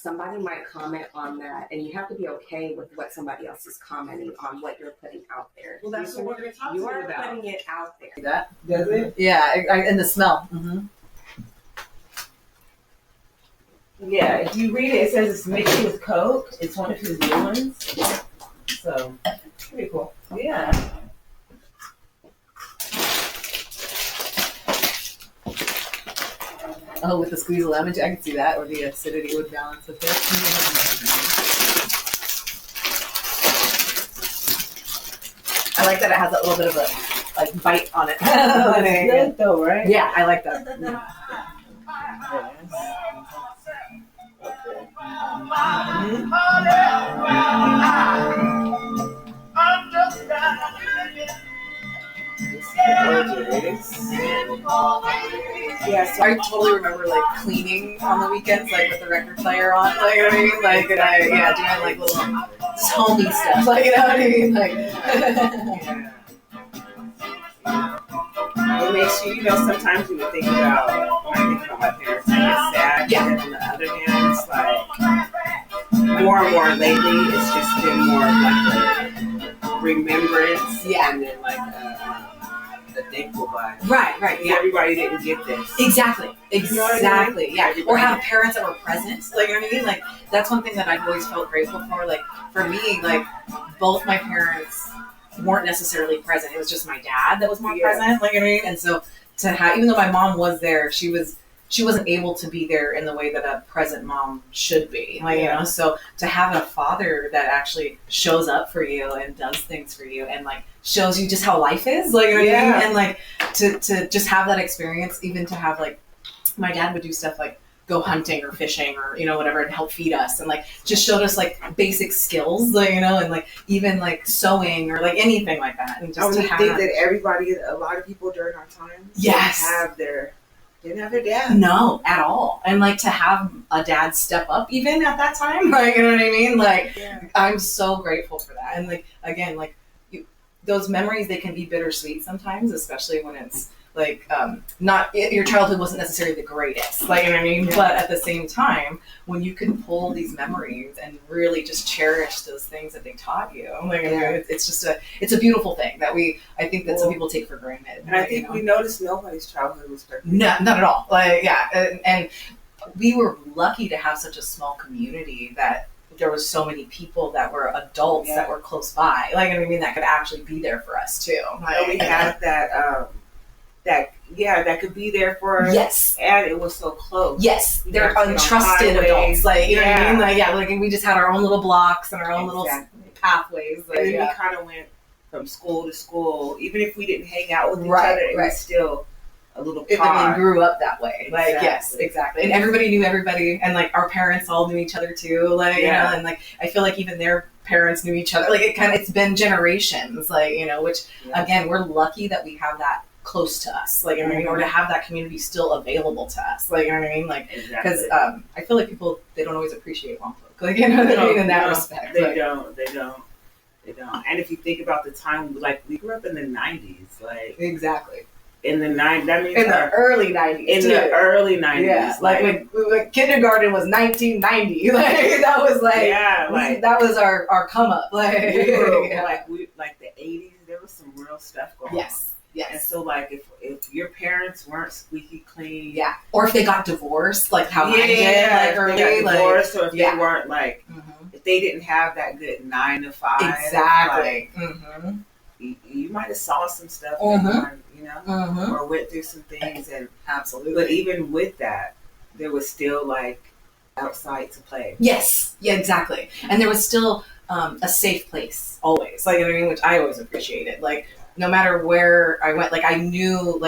somebody might comment on that, and you have to be okay with what somebody else is commenting on what you're putting out there. Well, that's what we're going to talk to you about. You are putting it out there. That does it? Yeah, and the smell. Mm-hmm. Yeah, if you read it, it says it's mixed with Coke. It's one of his new ones. So, pretty cool. Yeah. Oh, with the squeeze of lemon, I can see that, or the acidity would balance with it. I like that it has a little bit of a bite on it. That's good though, right? Yeah, I like that. Yeah, so I totally remember cleaning on the weekends, with the record player on, you know what I mean? And doing little just homey stuff, you know what I mean? It makes you, sometimes when you think about, when I think about my parents, I get sad. Yeah. And on the other hand, it's more and more lately, it's just been more of a remembrance. Yeah. And then a thankful vibe. Right, yeah. Everybody didn't get this. Exactly. You know what I mean? Yeah. Or have parents that were present. You know what I mean? That's one thing that I've always felt grateful for. For me, both my parents weren't necessarily present. It was just my dad that was more present. You know what I mean? And so to have, even though my mom was there, she wasn't able to be there in the way that a present mom should be. You know, so to have a father that actually shows up for you and does things for you and shows you just how life is, you know what I mean? And to just have that experience, even to have my dad would do stuff go hunting or fishing or whatever and help feed us and just showed us basic skills, and even sewing or anything like that. And just to think that a lot of people during our time didn't have their dad. No, at all. And to have a dad step up even at that time, you know what I mean? I'm so grateful for that. And again, those memories, they can be bittersweet sometimes, especially when it's not, your childhood wasn't necessarily the greatest, you know what I mean? Yeah. But at the same time, when you can pull these memories and really just cherish those things that they taught you, it's just it's a beautiful thing that I think that some people take for granted. And I think we noticed nobody's childhood was perfect. No, not at all. And we were lucky to have such a small community that there was so many people that were adults that were close by, you know what I mean, that could actually be there for us too. We had that could be there for us. Yes. And it was so close. Yes. They're untrusted adults. You know what I mean? We just had our own little blocks and our own little pathways. And then we kind of went from school to school. Even if we didn't hang out with each other, it was still a little pod. We grew up that way. Exactly. Yes, exactly. And everybody knew everybody. And our parents all knew each other too. You know, and I feel even their parents knew each other. It's been generations, which again, we're lucky that we have that close to us, you know what I mean, or to have that community still available to us, you know what I mean, because I feel people, they don't always appreciate Womp, you know what I mean, in that respect. They don't. And if you think about the time, we grew up in the 90s, exactly. In the 90s, that means in the early 90s. In the early 90s, yeah, when kindergarten was 1990, that was that was our come up, we were, the 80s, there was some real stuff going on. Yes. And so, if your parents weren't squeaky clean, or if they got divorced, how I did, early, they got divorced, or if they weren't if they didn't have that good 9 to 5, exactly, you might have saw some stuff, or went through some things, and absolutely. But even with that, there was still outside to play. Yes, yeah, exactly, and there was still a safe place always, you know what I mean, which I always appreciated, no matter where I went, I knew,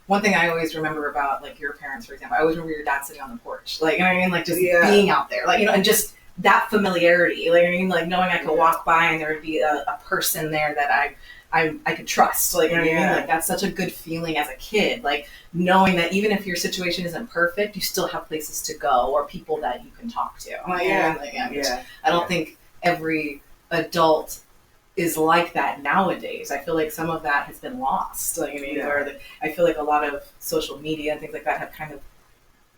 one thing I always remember about, your parents, for example, I always remember your dad sitting on the porch, you know what I mean, just being out there, and just that familiarity, you know what I mean, knowing I could walk by and there would be a person there that I could trust, you know what I mean, that's such a good feeling as a kid, knowing that even if your situation isn't perfect, you still have places to go or people that you can talk to. I don't think every adult is like that nowadays. I feel some of that has been lost. I feel a lot of social media and things like that have kind of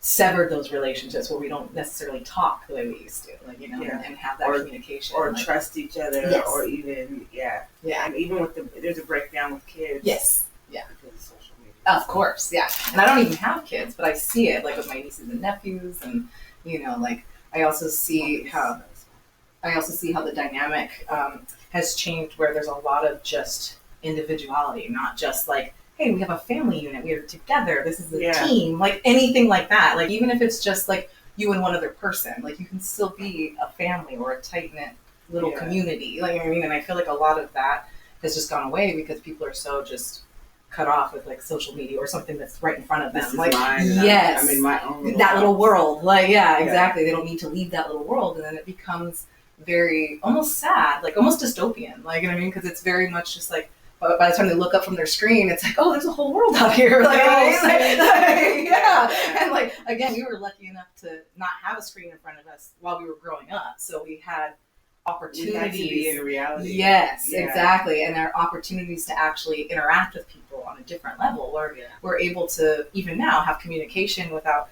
severed those relationships where we don't necessarily talk the way we used to, like, you know, and have that communication. Or like, trust each other, Yes. or even, Yeah. And even with there's a breakdown with kids. Yes. Yeah. Because of social media. Of course, yeah. And I don't even have kids, but I see it, like, with my nieces and nephews, and, you know, like, I also see how the dynamic has changed, where there's a lot of just individuality, not just like, hey, we have a family unit, we are together, this is a team, like anything like that. Like, even if it's just like you and one other person, like, you can still be a family or a tight-knit little community. Like, you know what I mean? And I feel like a lot of that has just gone away because people are so just cut off with like social media or something that's right in front of them. This is like, mine. yes, I'm in my own little world. Like, exactly. They don't need to leave that little world, and then it becomes very almost sad, like almost dystopian. Like, you know what I mean? Because it's very much just like, by the time they look up from their screen, it's like, oh, there's a whole world out here. Like, and like, again, we were lucky enough to not have a screen in front of us while we were growing up, so we had opportunities. We had to be in reality. Yes, exactly. And our opportunities to actually interact with people on a different level, where we're able to even now have communication without.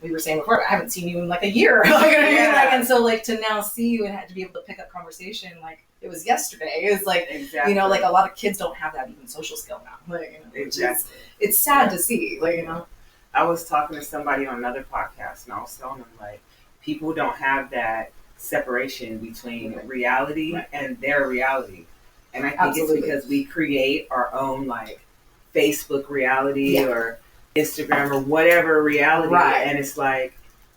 We were saying before, I haven't seen you in like a year. Like, you know what I mean? Like, and so like to now see you and to be able to pick up conversation like it was yesterday is like, you know, like a lot of kids don't have that even social skill now. Like, you know, Exactly. It's sad to see. Like, you know, I was talking to somebody on another podcast, and I was telling them like, people don't have that separation between reality and their reality, and I think it's because we create our own like Facebook reality or Instagram or whatever reality, and it's like,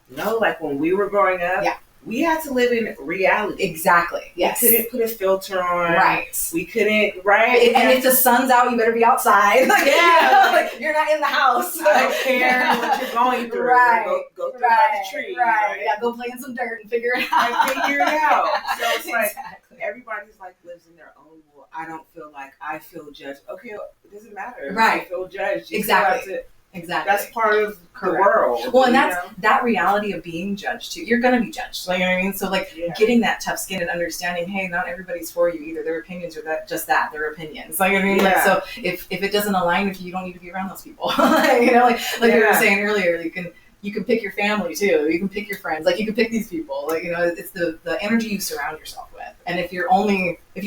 no, like when we were growing up, we had to live in reality. Exactly. Yes. We couldn't put a filter on. Right. We couldn't. Right. And if the sun's out, you better be outside. Like, you know, like you're not in the house. I don't care what you're going through. Right. Go through by the tree. Right. Yeah. Go play in some dirt and figure it out. So it's like everybody's like lives in their own world. I don't feel like I feel judged. Okay, it doesn't matter. Right. I feel judged. Exactly. Exactly. That's part of the world. Well, and that's that reality of being judged too. You're gonna be judged. Like, you know what I mean? So like getting that tough skin and understanding, hey, not everybody's for you either. Their opinions are their opinions. Like, you know what I mean? Like, so if it doesn't align with you, you don't need to be around those people. You know, like we were saying earlier, you can pick your family too. You can pick your friends. Like, you can pick these people. Like, you know, it's the energy you surround yourself with. And if you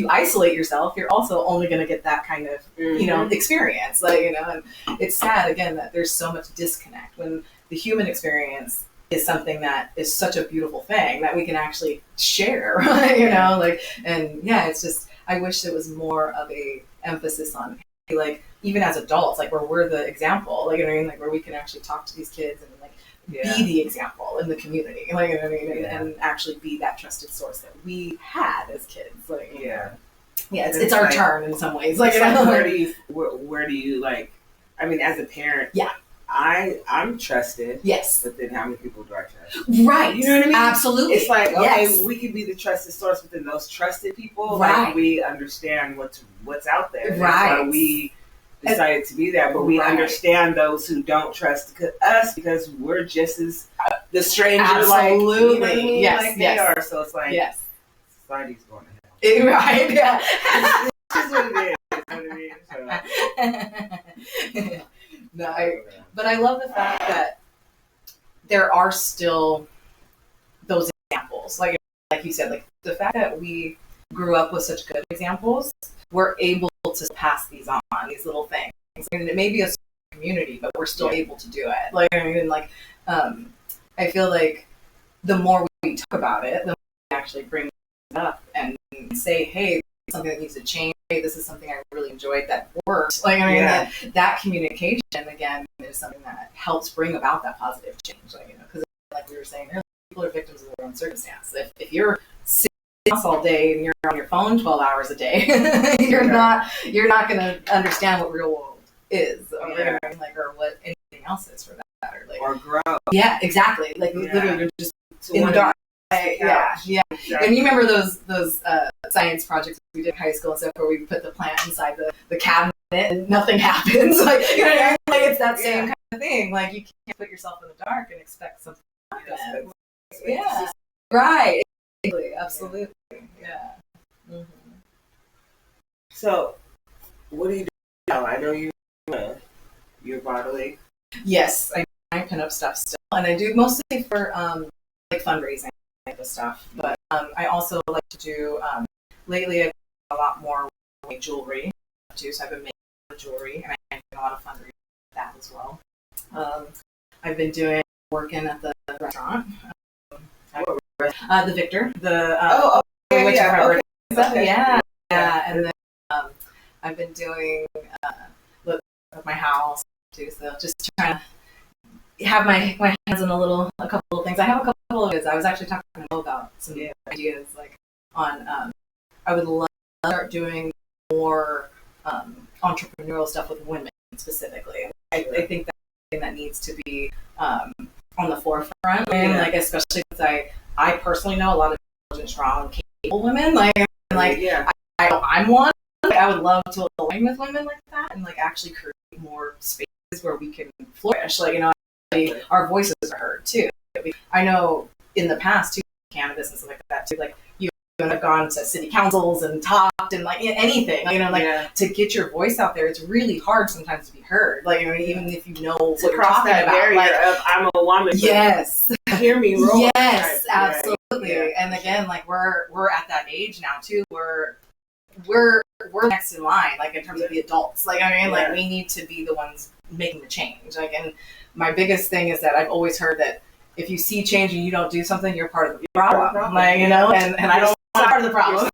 isolate yourself, you're also only going to get that kind of, you know, experience. Like, you know, and it's sad again that there's so much disconnect when the human experience is something that is such a beautiful thing that we can actually share, you know, like, and it's just, I wish there was more of a emphasis on, like, even as adults, like where we're the example, like, you know what I mean? Like where we can actually talk to these kids and like, be the example in the community, like, you know what I mean, and actually be that trusted source that we had as kids, like, it's our turn in some ways, like, where do you like? I mean, as a parent, I'm trusted, but then how many people do I trust? Right, you know what I mean? Absolutely. It's like, okay, we can be the trusted source within those trusted people, like we understand what's out there, that's why we decided to be there, but we understand those who don't trust us because we're just as the stranger, absolutely, like, you know what I mean? Yes, like they are. So it's like, society's going to hell. Right? Yeah. This is what it is. You know what I mean? No, but I love the fact that there are still those examples, like you said, like the fact that we grew up with such good examples, we're able to pass these on, these little things. And it may be a community, but we're still able to do it. Like, I mean, like, I feel like the more we talk about it, the more we actually bring it up and say, hey, this is something that needs to change. Hey, this is something I really enjoyed that worked. Like, I mean, that communication, again, is something that helps bring about that positive change. Like, you know, because like we were saying earlier, people are victims of their own circumstance. If you're all day and you're on your phone 12 hours a day, you're not going to understand what real world is, or or what anything else is for that matter. Like, or grow. Yeah, exactly. Like literally, you're just in the dark. Exactly. And you remember those science projects we did in high school and stuff where we put the plant inside the cabinet and nothing happens. Like, you know what I mean? Like, it's that same kind of thing. Like, you can't put yourself in the dark and expect something to happen. Right. Absolutely. Yeah. Mm-hmm. So, what do you do now? I know you're modeling. Yes, I'm pinup stuff still, and I do mostly for like fundraising type of stuff. But I also like to do lately I've done a lot more with jewelry too. So I've been making jewelry, and I'm doing a lot of fundraising with that as well. I've been working at the restaurant, the Victor, we went to Harvard. Yeah, and then I've been doing look at my house too. So just trying to have my hands in a couple of things. I have a couple of ideas. I was actually talking to Mo about some ideas like on. I would love to start doing more entrepreneurial stuff with women specifically. I think that's something that needs to be on the forefront, and like especially since I personally know a lot of intelligent, strong, capable women. I'm one. Like, I would love to align with women like that and like actually create more spaces where we can flourish. Like, you know, our voices are heard too. I know in the past too, cannabis and stuff like that too. Like you have gone to city councils and talked and like anything. You know, like to get your voice out there, it's really hard sometimes to be heard. Like, you know, even if you know what you're talking that about. Barrier like, of I'm a woman. Yes. Hear me roar. Yes, absolutely. Yeah. And again, like we're at that age now too. We're next in line, like in terms of the adults. Like I mean, like we need to be the ones making the change. Like, and my biggest thing is that I've always heard that if you see change and you don't do something, you're part of the problem. Like, you know, and I don't want to be part of the problem.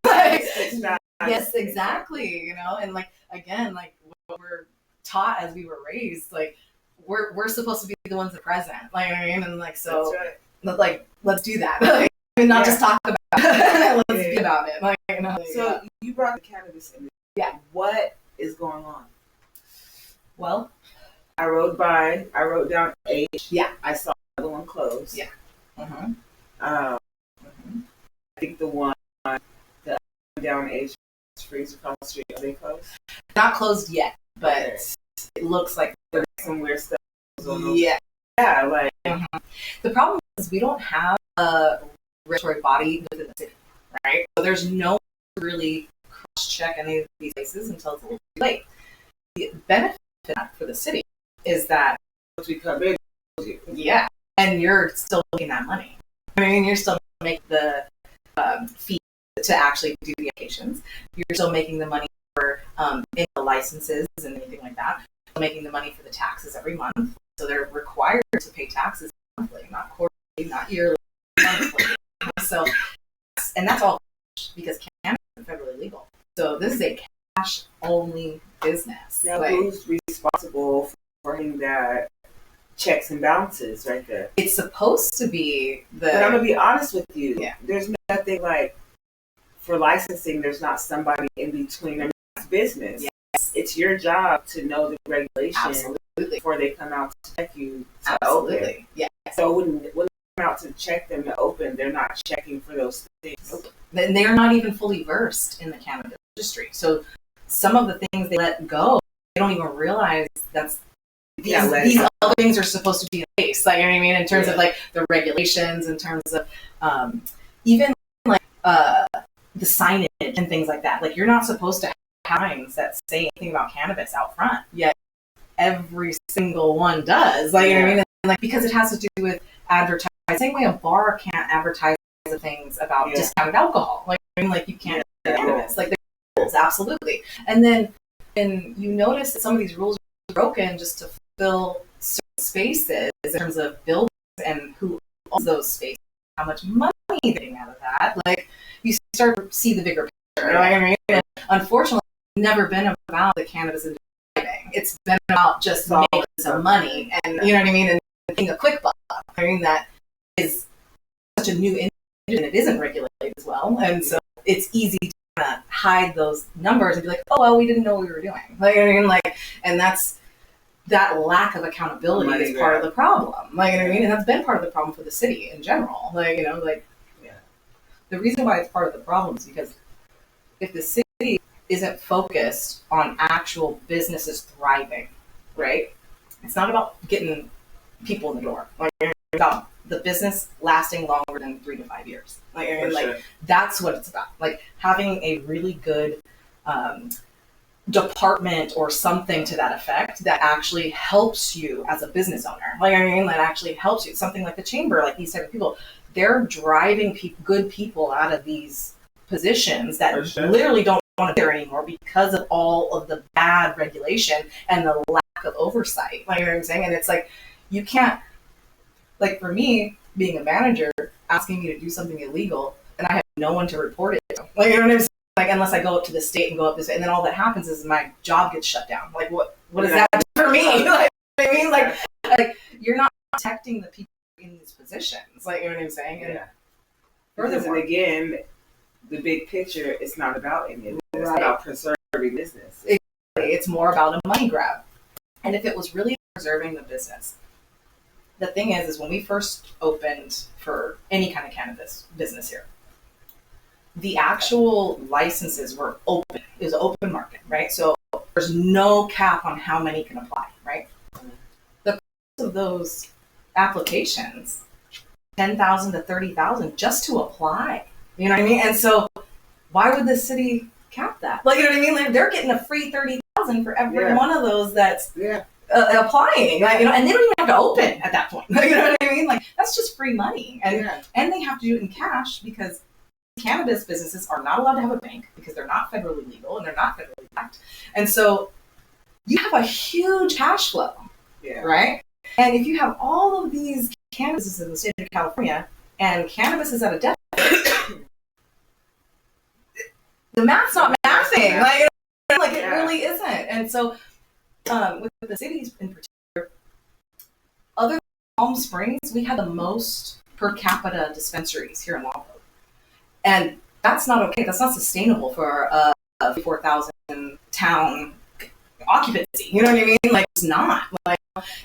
Yes, exactly. You know, and like again, like what we're taught as we were raised, like we're supposed to be the ones that are present. Like I mean, and like so, like let's do that. Like, and not just talk about it. Let's be about it. Like, you know. So you brought the cannabis in. Yeah. What is going on? Well, I wrote down H. Yeah. I saw the one closed. Yeah. I think the one down H Freeze across the street. Are they closed? Not closed yet, but it looks like there's some weird stuff. Yeah. Yeah, like the problem is we don't have a regulatory body within the city, right? So there's no one to really cross-check any of these places until it's a little too late. The benefit for the city is that and you're still making that money. I mean, you're still making the fee to actually do the applications. You're still making the money for in the licenses and anything like that. You're making the money for the taxes every month. So they're required to pay taxes monthly, not quarterly, not yearly, monthly. So, and that's all because cannabis is federally legal. So this is a cash-only business. Now, who's responsible for having that checks and balances right there? It's supposed to be But I'm gonna be honest with you. Yeah. There's nothing like for licensing. There's not somebody in between. I mean, it's business. Yes. It's your job to know the regulations. Absolutely. Before they come out to check you to Absolutely. open. Yeah. So when they come out to check them to open, they're not checking for those things. Then they're not even fully versed in the cannabis industry. So some of the things they let go, they don't even realize these other things are supposed to be in place. Like, you know what I mean? In terms of like the regulations, in terms of even like the signage and things like that. Like you're not supposed to have signs that say anything about cannabis out front. Yet every single one does. Like, you know what I mean? And like because it has to do with advertising. Same way a bar can't advertise things about discounted alcohol. Like, I mean, like you can't do cannabis. Like there's rules, absolutely. And then you notice that some of these rules are broken just to fill certain spaces in terms of buildings and who owns those spaces, how much money they're getting out of that. Like you start to see the bigger picture. You know what I mean? And unfortunately, it's never been about the cannabis industry. It's been about just making some money and you know what I mean, and being a quick buck. I mean that is such a new industry and it isn't regulated as well, and so it's easy to kind of hide those numbers and be like, oh well, we didn't know what we were doing. Like I mean, like, and that's that lack of accountability is part of the problem. Like you know what I mean, and that's been part of the problem for the city in general. Like you know, like the reason why it's part of the problem is because if the city isn't focused on actual businesses thriving, right? It's not about getting people in the door. Like it's about the business lasting longer than 3 to 5 years. Like, that's what it's about. Like having a really good department or something to that effect that actually helps you as a business owner. Like, I mean, that actually helps you. Something like the chamber, like these type of people, they're driving good people out of these positions that literally don't want to be there anymore because of all of the bad regulation and the lack of oversight. Like, you know what I'm saying? And it's like, you can't, like for me, being a manager, asking me to do something illegal, and I have no one to report it to. Like, you know what I'm saying? Like, unless I go up to the state and go up this way, and then all that happens is my job gets shut down. Like, what does that do for me? Like, I mean, like you're not protecting the people in these positions. Like, you know what I'm saying? And furthermore, and again, the big picture, it's not about any of it. It's about preserving business. It's more about a money grab. And if it was really preserving the business, the thing is when we first opened for any kind of cannabis business here, the actual licenses were open. It was an open market, right? So there's no cap on how many can apply, right? The cost of those applications, $10,000 to $30,000 just to apply. You know what I mean? And so why would the city cap that? Like, you know what I mean? Like, they're getting a free $30,000 for every one of those that's applying. Like, you know, and they don't even have to open at that point. Like, you know what I mean? Like, that's just free money, and they have to do it in cash because cannabis businesses are not allowed to have a bank because they're not federally legal and they're not federally backed. And so you have a huge cash flow, right? And if you have all of these campuses in the state of California and cannabis is at a deficit, the math's not mathing. Like it really isn't. And so with the cities in particular, other than Palm Springs, we had the most per capita dispensaries here in Lompoc. And that's not okay. That's not sustainable for a 4,000 town occupancy. You know what I mean? Like, it's not. Like,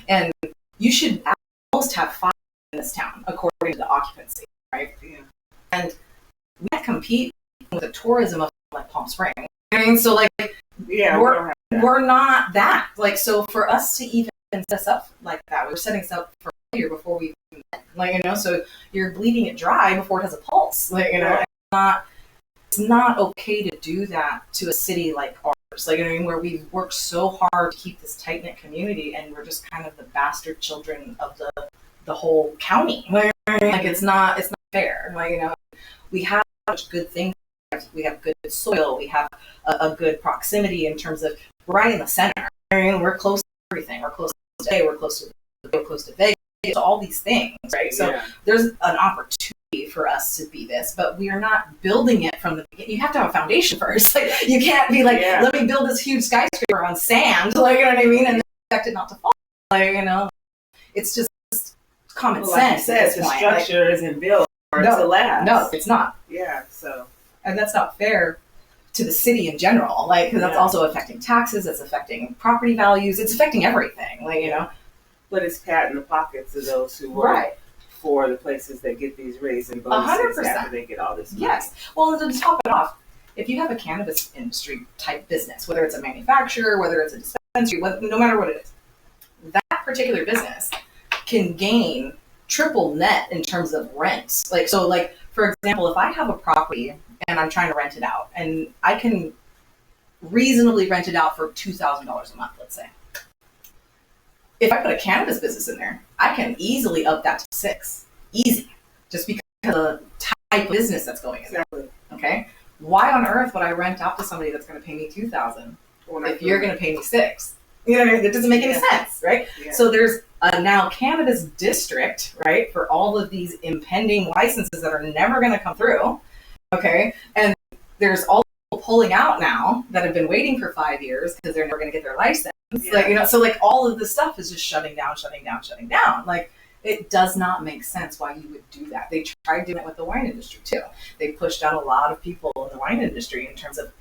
and you should at most have 5 in this town, according to the occupancy, right? And we can't compete with the tourism of like Palm Springs. I mean, so like, we're not that. Like, so for us to even set us up like that, we were setting us up for failure before we even met. Like, you know, so you're bleeding it dry before it has a pulse. Like, you know, it's not okay to do that to a city like ours. Like, I mean, where we've worked so hard to keep this tight-knit community, and we're just kind of the bastard children of the whole county. Like, it's not fair. Like, you know, we have such good things. We have good soil. We have a good proximity in terms of right in the center. I mean, we're close to everything. We're close to today. We're close to Vegas. All these things, right? So there's an opportunity for us to be this, but we are not building it from the beginning. You have to have a foundation first. Like, you can't be like, let me build this huge skyscraper on sand. Like, you know what I mean? And then expect it not to fall. Like, you know, it's just common sense. Like you said, the structure isn't built to last. No, it's not. Yeah, so. And that's not fair to the city in general, like, because that's also affecting taxes, it's affecting property values, it's affecting everything, like, you know. But it's patting the pockets of those who work for the places that get these raises and bonuses 100%. After they get all this money. Yes. Well, to top it off, if you have a cannabis industry type business, whether it's a manufacturer, whether it's a dispensary, no matter what it is, that particular business can gain triple net in terms of rent. Like, so, like, for example, if I have a property and I'm trying to rent it out, and I can reasonably rent it out for $2,000 a month, let's say. If I put a cannabis business in there, I can easily up that to $6,000. Easy. Just because of the type of business that's going in there. Okay? Why on earth would I rent out to somebody that's going to pay me $2,000 if you're going to pay me $6,000? You know what I mean? That doesn't make any sense, right? Yeah. So there's a now cannabis district, right, for all of these impending licenses that are never going to come through. Okay? And there's all people pulling out now that have been waiting for 5 years because they're never going to get their license. Yeah. Like, you know, so like all of this stuff is just shutting down. Like, it does not make sense why you would do that. They tried doing it with the wine industry too. They pushed out a lot of people in the wine industry in terms of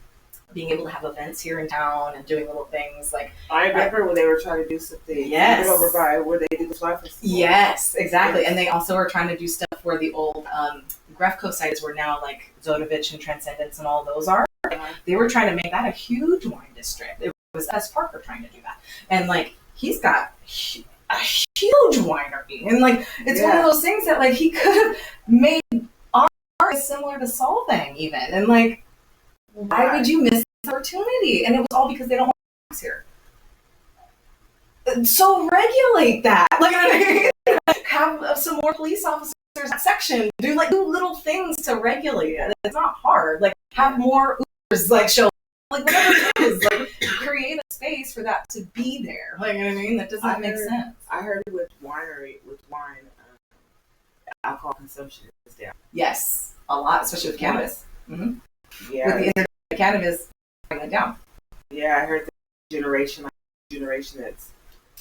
being able to have events here in town and doing little things like. I remember when they were trying to do something. Yes. Over by where they did the fly festival. Yes, exactly. Yes. And they also are trying to do stuff where the old Grefco sites were now like Zodovich and Transcendence and all those are. They were trying to make that a huge wine district. It was S. Parker trying to do that. And like, he's got a huge winery. And like, it's one of those things that like he could have made art similar to Solvang even. And like, why would you miss the opportunity, and it was all because they don't want us here. So regulate that. Like, have some more police officers in that section. Do little things to regulate it. It's not hard. Like, have more Ubers like show, like whatever it is. Like, create a space for that to be there. Like, you know what I mean? That doesn't make sense. I heard with wine, alcohol consumption is down. Yes, a lot, especially with cannabis. Mm-hmm. Yeah, with the cannabis going down. Yeah, I heard the generation that's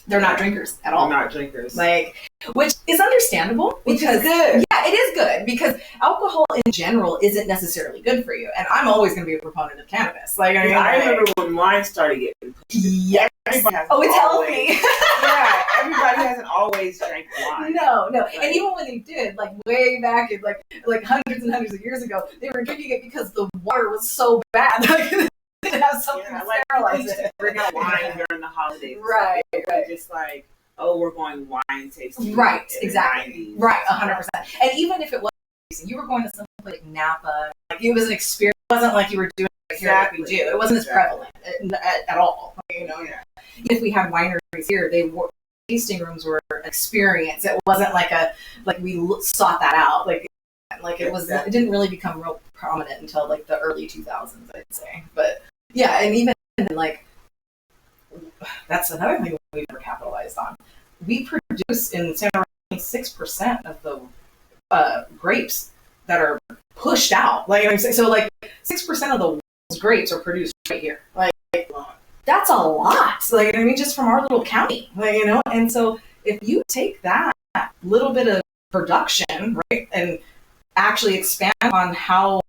they're not drinkers at all. They're not drinkers. Like, which is understandable because is good. Yeah, it is good because alcohol in general isn't necessarily good for you. And I'm always going to be a proponent of cannabis. Like, I remember when wine started getting pushed. Yes. Everybody hasn't Oh, it's always, healthy. Yeah, everybody hasn't always drank wine. No. Like, and even when they did, like way back in like hundreds and hundreds of years ago, they were drinking it because the water was so bad. Like, they didn't have something to sterilize it. Bring out wine during the holidays. Right. Just like, oh, we're going wine tasting. Right, in the exactly. 90s. Right, 100%. And even if it was, you were going to something like Napa, like it was an experience. It wasn't like you were doing it here like we do. It wasn't as prevalent at all. You know, Yeah. Even if we had wineries here, tasting rooms were an experience. It wasn't we sought that out. Like it was. It didn't really become real prominent until like the early 2000s, I'd say. But yeah, and even like that's another thing we never capitalized on. We produce in Santa Rosa 6% of the grapes that are pushed out. Like, you know what I'm saying? So like 6% of the world's grapes are produced right here. Like, that's a lot. Like, I mean, just from our little county. Like, you know, and so if you take that little bit of production, right, and actually expand on how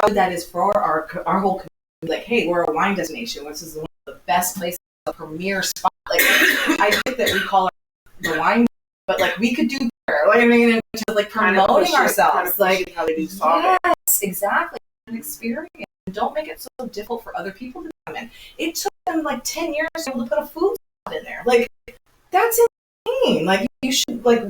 that is for our whole community. Like, hey, we're a wine destination, which is one of the best places, a premier spot. Like, I think that we call it the wine, but like we could do better. Like, I mean, in terms of like promoting ourselves, like how they do yes, exactly, an experience. And don't make it so difficult for other people to come in. It took them like 10 years to be able to put a food spot in there. Like, that's insane. Like, you should like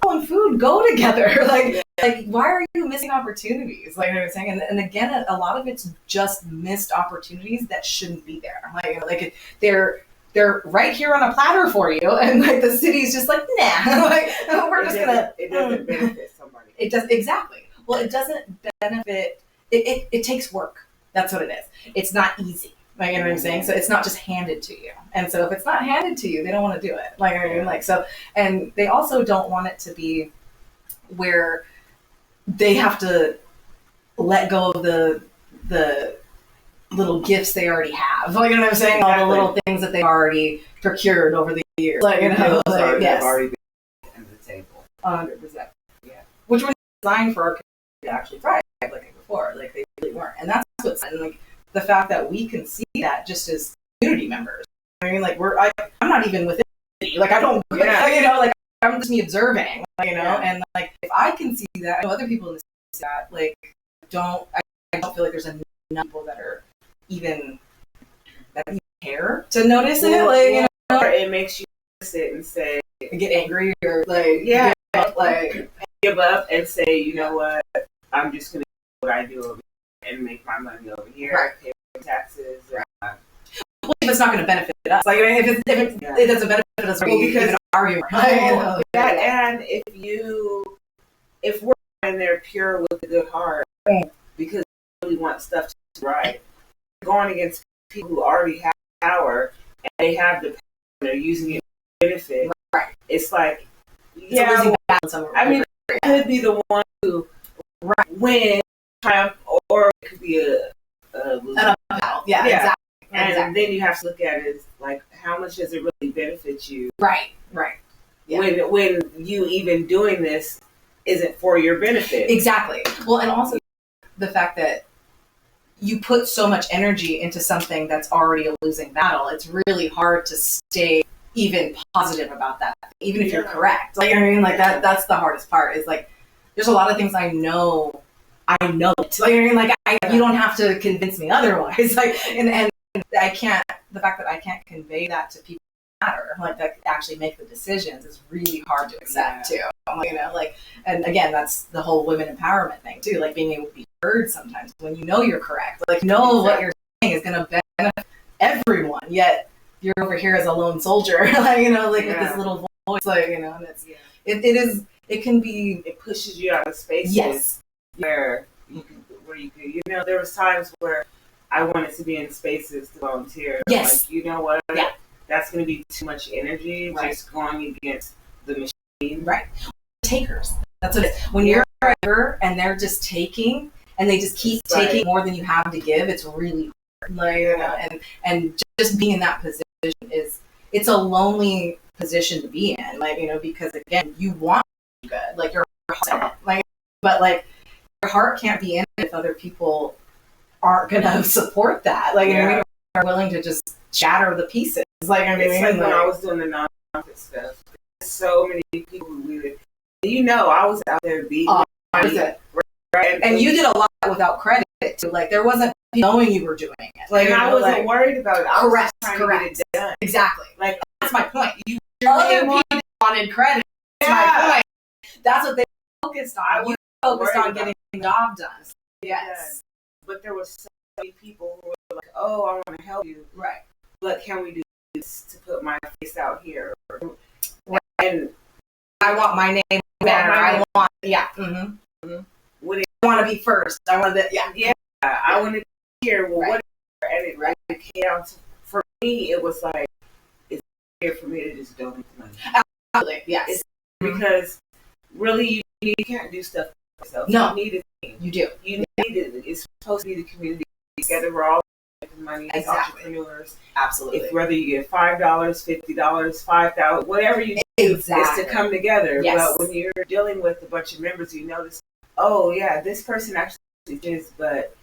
and food go together. Like why are you missing opportunities? Like, you know what I'm saying? And again, a lot of it's just missed opportunities that shouldn't be there. Like they're right here on a platter for you, and like the city's just like, nah. Like, we're just gonna. It doesn't benefit somebody. It does exactly. Well, it doesn't benefit. It takes work. That's what it is. It's not easy. Like, you know what I'm saying? So it's not just handed to you. And so if it's not handed to you, they don't want to do it. Like, I mean, like, so, and they also don't want it to be where they have to let go of the little gifts they already have. Like, you know what I'm saying? Exactly. All the little things that they've already procured over the years. Like, you know, like, yes. Already been at the table. 100%. Yeah. Which were designed for our community to actually thrive, like before. Like, they really weren't. And that's what's, and like, the fact that we can see that just as community members. I mean, like, I'm not even within the city. Like, I don't, you know, like, I'm just me observing, you know, and like, if I can see that, I know other people in the city see that, like, I don't feel like there's enough people that even care to notice it, like, you know. Or it makes you sit and say, get angry or like, yeah, like give up and say, you know what, I'm just going to do what I do over here and make my money over here, right. Pay taxes. Right. Well, if it's not going to benefit us, like, if it doesn't benefit us, well, because even argue. And if we're in there pure with a good heart, because we want stuff to be right, we're going against people who already have power and they have the power and they're using it to benefit. Right. It's like, I mean, it could be the one who win, triumph, or it could be a loser. Yeah, exactly. And then you have to look at it as like, how much does it really benefit you? Right. Yeah. When you even doing this isn't for your benefit. Exactly. Well, and also the fact that you put so much energy into something that's already a losing battle, it's really hard to stay even positive about that, even if you're correct. Like, I mean, like that's the hardest part is like, there's a lot of things I know it. Like, I mean, like you don't have to convince me otherwise. Like, and I can't, the fact that I can't convey that to people that matter, like that actually make the decisions is really hard to accept too. You know, like, and again, that's the whole women empowerment thing too, like being able to be heard sometimes when you know you're correct, like know what you're is going to benefit everyone. Yet you're over here as a lone soldier, like, you know, like with this little voice, like, you know, and it's it can be, it pushes you out of spaces. Yes. Where you know, there was times where I wanted to be in spaces to volunteer. Yes. Like, you know what? Yeah. That's going to be too much energy just going against the machine. Right. Takers. That's what it is. When you're a giver and they're just taking and they just keep taking more than you have to give, it's really hard. Like, you know, and just being in that position it's a lonely position to be in. Like, you know, because again, you want to be good. Like your heart, like, but like your heart can't be in it if other people aren't gonna support that. Like, you know what I mean? Are willing to just shatter the pieces. Like, I mean, it's like when I was doing the nonprofit stuff, so many people who really, you know, I was out there beating. Right? And you did a lot without credit too. Like, there wasn't people knowing you were doing it. Like, and I wasn't worried about it. I was just trying to get it done. Exactly. Like, that's my point. Other people wanted credit. That's my point. That's what they focused on. You focused on getting the job done. Yes. But there was so many people who were like, "Oh, I want to help you." Right. But can we do this to put my face out here? And I want my name banner. I want, What I want to be first. I want to, I want to be here. Well, whatever. And it came out to, for me, it was like, it's here for me to just donate the money. Absolutely, yes. It's because really, you can't do stuff for yourself. No, you need a team. You do. You need it. It's supposed to be the community together. We're all making money as entrepreneurs. Absolutely. If whether you get $5, $50, $5,000, whatever you do, is to come together. Yes. But when you're dealing with a bunch of members, you notice, oh yeah, this person actually is, but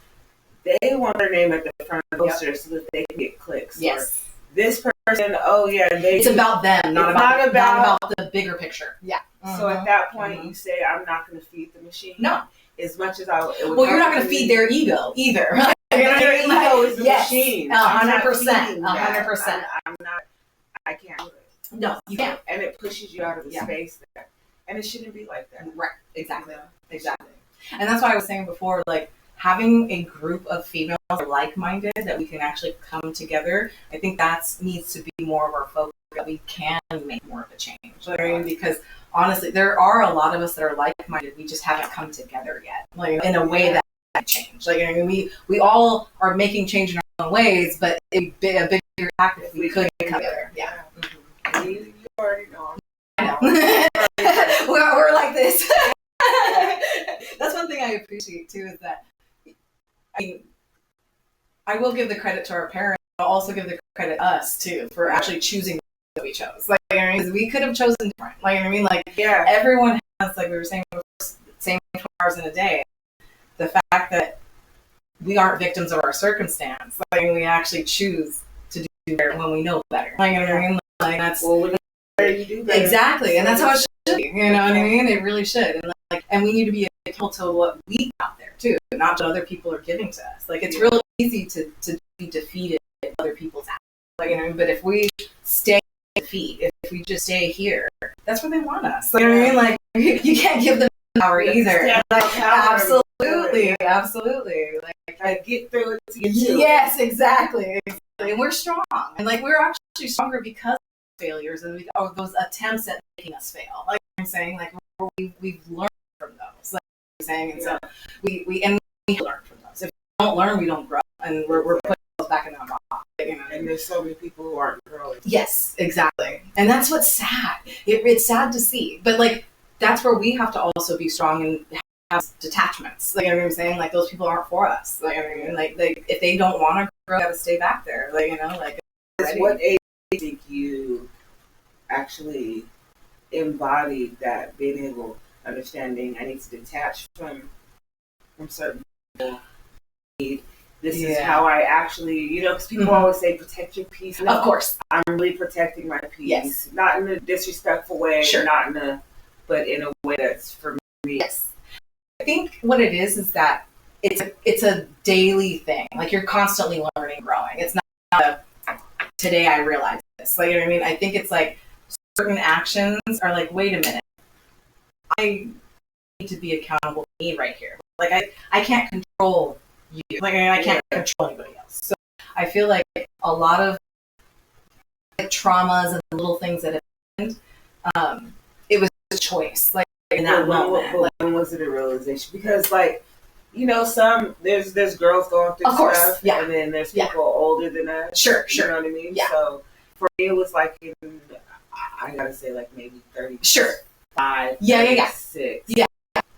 they want their name at the front of the poster so that they can get clicks. Yes. Or this person, oh yeah, it's about them, not about the bigger picture. Yeah. So at that point, you say, I'm not going to feed the machine. No. As much as I would. Well, you're not going to feed their ego either. Their ego is the machine. 100%. 100%. I'm not. I can't do it. No, you can't. And it pushes you out of the space there. And it shouldn't be like that. Right. Exactly. Exactly. And that's why I was saying before, like, having a group of females that are like-minded that we can actually come together, I think that needs to be more of our focus, that we can make more of a change. You know what I mean? Because honestly, there are a lot of us that are like-minded. We just haven't come together yet, like, in a way that change. Like, I mean, we all are making change in our own ways, but it'd be a bigger impact if we could come together. Yeah. Mm-hmm. You already know. I know. we're like this. That's one thing I appreciate too, is that, I mean, I will give the credit to our parents, but I'll also give the credit to us too for actually choosing what we chose. Like, you know, because we could have chosen different. Like, I mean, like, everyone has, like we were saying before, same 20 hours in a day. The fact that we aren't victims of our circumstance, like, we actually choose to do better when we know better. Like, you know what I mean? Like, that's you do better. Exactly, and that's how it should be. You know what I mean? It really should. And like, and we need to be accountable to what we put out there too, not what other people are giving to us. Like, it's real easy to be defeated in other people's actions. Like, you know, but if we stay in defeat, if we just stay here, that's where they want us. Like, you know what I mean? Like, you can't give them power either. Like, absolutely. Like, I get through it to get to yes, exactly. And we're strong, and like, we're actually stronger because of failures and those attempts at making us fail. Like I'm saying, like, we've learned from those. Like I'm saying, and so we learn from those. If we don't learn, we don't grow, and we're putting ourselves back in that box. You know? And there's so many people who aren't growing. Yes, exactly. And that's what's sad. It's sad to see, but like, that's where we have to also be strong and have detachments. Like, you know what I'm saying? Like, those people aren't for us. Like, I mean, like if they don't want to grow, they gotta stay back there. Like, you know, like. What age do you think you actually embodied that, being able, understanding I need to detach from certain people? This is how I actually, you know, because people always say protect your peace. No, of course. I'm really protecting my peace. Yes. Not in a disrespectful way, but in a way that's for me. Yes. I think what it is that it's a daily thing. Like, you're constantly learning and growing. It's not a, today I realized this. Like, you know what I mean? I think it's like certain actions are like, wait a minute, I need to be accountable to me right here. Like, I can't control you. Like, I can't control anybody else. So I feel like a lot of traumas and little things that have happened, it was a choice, like in that moment. When was it a realization? Because like, you know, there's girls going through Of course, stuff, yeah. and then there's people older than us. Sure. You know what I mean? Yeah. So for me, it was like I gotta say like maybe 30. Sure. 5. Yeah. 6. Yeah.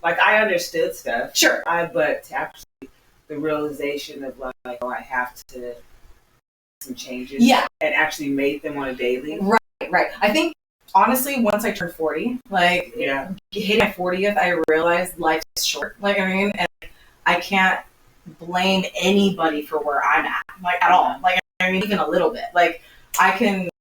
Like I understood stuff. Sure. But actually the realization of like, oh, I have to make some changes. Yeah. And actually make them on a daily. Right. I think honestly, once I turned 40, like hitting my 40th, I realized life is short. Like, I mean, and I can't blame anybody for where I'm at, like at all. Like, I mean, even a little bit. Like,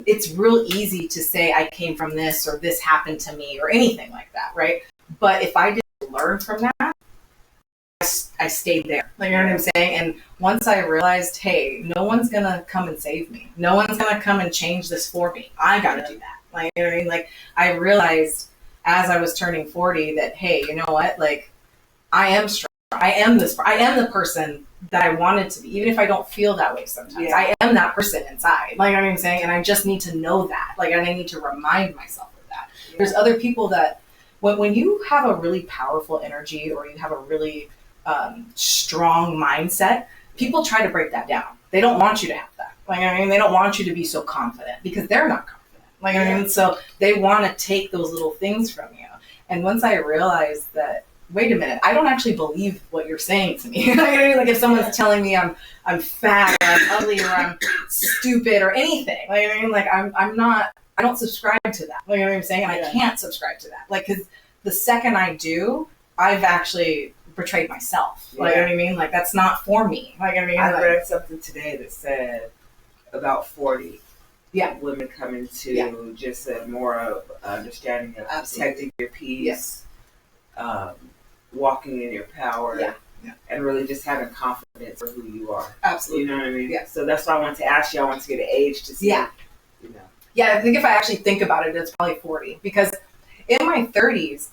it's real easy to say I came from this or this happened to me or anything like that, right? But if I didn't learn from that, I stayed there. Like, you know what I'm saying? And once I realized, hey, no one's gonna come and save me. No one's gonna come and change this for me. I gotta do that. Like, you know what I mean? Like, I realized as I was turning 40 that, hey, you know what? Like, I am strong. I am the person that I wanted to be, even if I don't feel that way sometimes. Yeah. I am that person inside. Like, you know what I'm saying? And I just need to know that. Like, and I need to remind myself of that. Yeah. There's other people that, when you have a really powerful energy or you have a really strong mindset, people try to break that down. They don't want you to have that. Like, I mean, they don't want you to be so confident because they're not confident. Like, I mean, so they want to take those little things from you. And once I realized that, wait a minute, I don't actually believe what you're saying to me. Like, if someone's telling me I'm fat or I'm ugly or I'm stupid or anything, like, I mean, like, I'm not, I don't subscribe to that. Like, you know what I'm saying? And I can't subscribe to that. Like, because the second I do, I've actually betrayed myself. Like, you know what I mean? Like, that's not for me. Like, I mean, I read something today that said about 40. Yeah. Women coming to just a more of understanding of protecting your peace, walking in your power, and really just having confidence for who you are. Absolutely. You know what I mean? Yeah. So that's why I wanted to ask you. I want to get an age to see. Yeah. You know. Yeah, I think if I actually think about it, it's probably 40. Because in my 30s,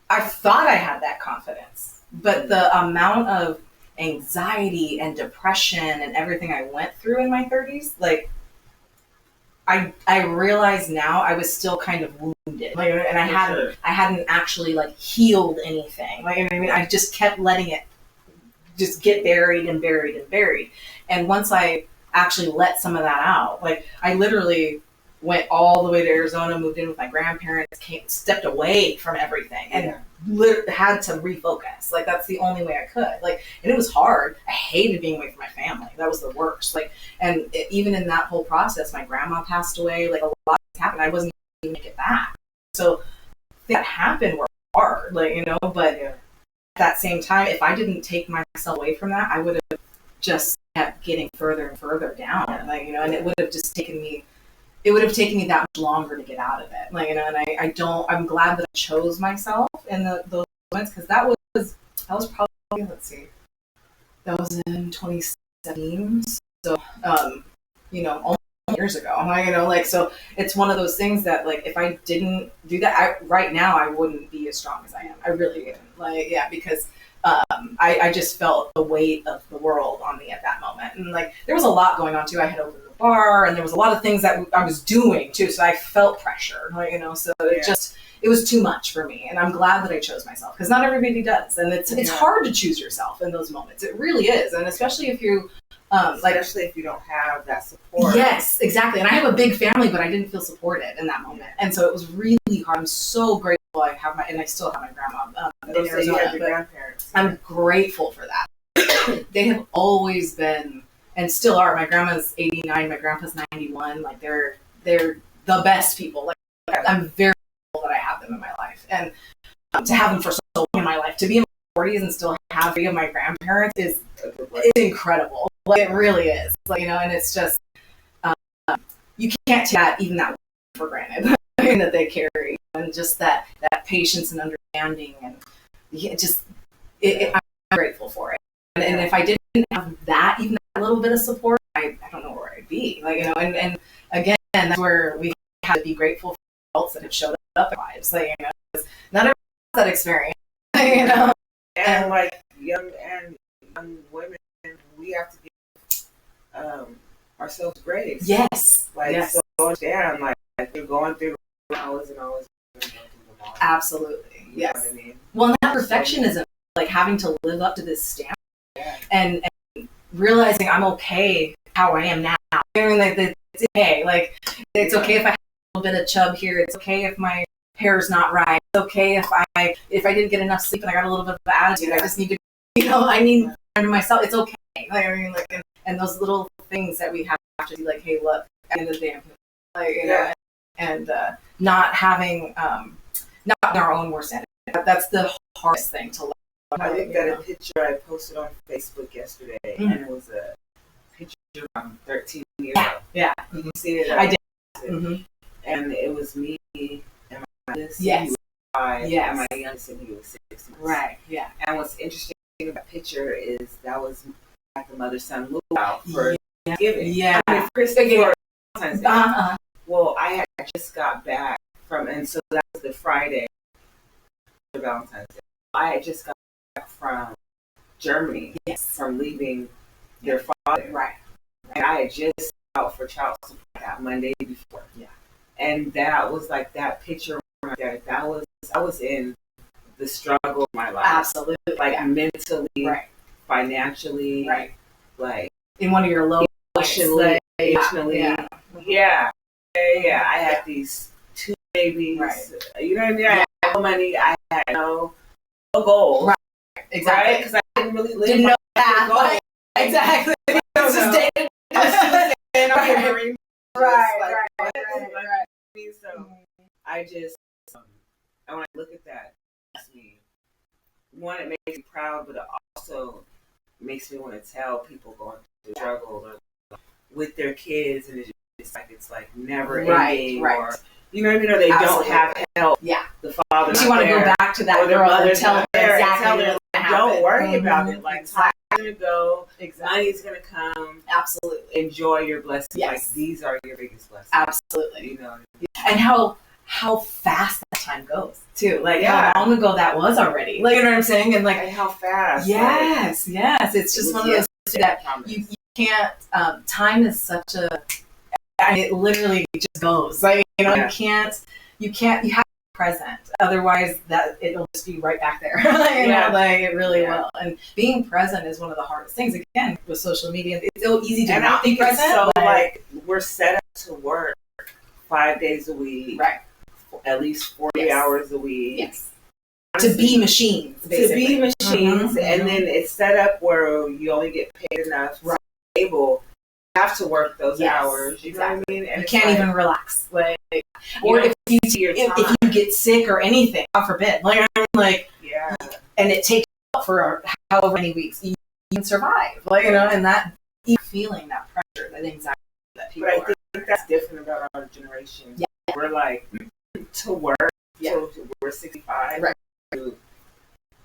I thought I had that confidence. But the amount of anxiety and depression and everything I went through in my 30s, like, I realize now I was still kind of wounded, like, and I hadn't actually like healed anything. Like, you know what I mean? I just kept letting it just get buried and buried and buried. And once I actually let some of that out, like, I literally went all the way to Arizona, moved in with my grandparents, stepped away from everything, and had to refocus. Like, that's the only way I could. Like, and it was hard. I hated being away from my family. That was the worst. Like, and even in that whole process, my grandma passed away. Like, a lot of things happened. I wasn't even gonna get back. So things that happened were hard. Like, you know, but at that same time, if I didn't take myself away from that, I would have just kept getting further and further down. Like, you know, and it would have just taken me. It would have taken me that much longer to get out of it. Like, you know, and I'm glad that I chose myself in those moments, because that was probably, let's see, that was in 2017. So, you know, almost years ago. Like, you know, like, so it's one of those things that, like, if I didn't do that, right now I wouldn't be as strong as I am. I really wouldn't. Like, yeah, because I just felt the weight of the world on me at that moment. And like, there was a lot going on too. I had opened the bar and there was a lot of things that I was doing too. So I felt pressure, like, you know, so it was too much for me. And I'm glad that I chose myself, because not everybody does. And it's hard to choose yourself in those moments. It really is. And especially if you, especially if you don't have that support. Yes, exactly. And I have a big family, but I didn't feel supported in that moment. And so it was really hard. I'm so grateful I have and I still have my grandma in Arizona. You had your grandparents. I'm grateful for that. They have always been, and still are. My grandma's 89, my grandpa's 91. Like, they're the best people. Like, I'm very grateful that I have them in my life. And to have them for so long in my life, to be in my 40s and still have 3 of my grandparents is incredible. Like, it really is. Like, you know, and it's just, you can't take even that for granted that they carry, and just that patience and understanding, and I'm grateful for it. And if I didn't have that, even a little bit of support, I don't know where I'd be. Like, you know, and again, that's where we have to be grateful for adults that have showed up in our lives. Like, you know, not everyone has that experience. You know, and like young women, we have to give ourselves grace. Yes. Like, Yes. so understand, like you're going through hours and hours and going through them all. Absolutely. You know Yes. what I mean? Well, and that perfectionism, like having to live up to this standard Yeah. and realizing I'm okay how I am now. I mean, like, it's okay. Like, it's okay if I have a little bit of chub here. It's okay if my hair's not right. It's okay if I didn't get enough sleep and I got a little bit of attitude. I just need to, I need to myself. It's okay. Like, I mean, like, and those little things that we have to be like, hey, look, at the end of the day, I'm like, know, and not having, not our own worst enemy. That's the hardest thing to learn. I looked at a picture I posted on Facebook yesterday, and it was a picture from 13 years ago. Yeah. You see it? I did. Mm-hmm. And it was me and my youngest. Yes. He was 5, Yes. and my youngest, and he was 6 months. Right. Yeah. And what's interesting about that picture is that was at the mother-son luau for Thanksgiving. Yeah. I mean, for Christmas or Valentine's Day. Uh-huh. Well, I had just got back from, and so that was the Friday for Valentine's Day. I had just got back from Germany. Yes. From leaving their father. Right. And I had just out for child support that Monday before. Yeah. And that was like that picture right there. I was in the struggle of my life. Absolutely. Like mentally, right. Financially, right. Like in one of your low emotionally, yeah. Yeah. I had these 2 babies. Right. You know what I mean? I had no money. I had no goals. Right. Exactly. Because I didn't really live. Didn't my know that. goals. Like, exactly. It's just dated. Right. So I just, and when I look at that, it's me. One, it makes me proud, but it also makes me want to tell people going through the struggle or with their kids, and it's like never ending, or you know what I mean, or they don't have help. Yeah, the father. You want to go back to that girl and tell her exactly. Don't worry about it. Like time's gonna go. Exactly. Money's gonna come. Absolutely. Enjoy your blessings. Yes. Like these are your biggest blessings. Absolutely. You know. And how fast that time goes too. Like how long ago that was already. Like, you know what I'm saying? And like and how fast. Yes. It's just one of those that you can't. Time is such a. It literally just goes. Like, you know, you can't. You have to be present. Otherwise, that it'll just be right back there. you know, like it really will. And being present is one of the hardest things. Again, with social media, it's so easy to not be present. So like we're set up to work 5 days a week, right? At least 40 hours a week. Yes. To be machines, basically. To be machines, and then it's set up where you only get paid enough to be able to have to work those hours. You know what I mean? And you can't even relax. Like, or if you get sick or anything, God forbid. Like, and it takes for however many weeks, you can survive. Like, you know, and that feeling, that pressure, that anxiety that people. But I think that's different about our generation. Yeah. We're like to work till we're 65. Right.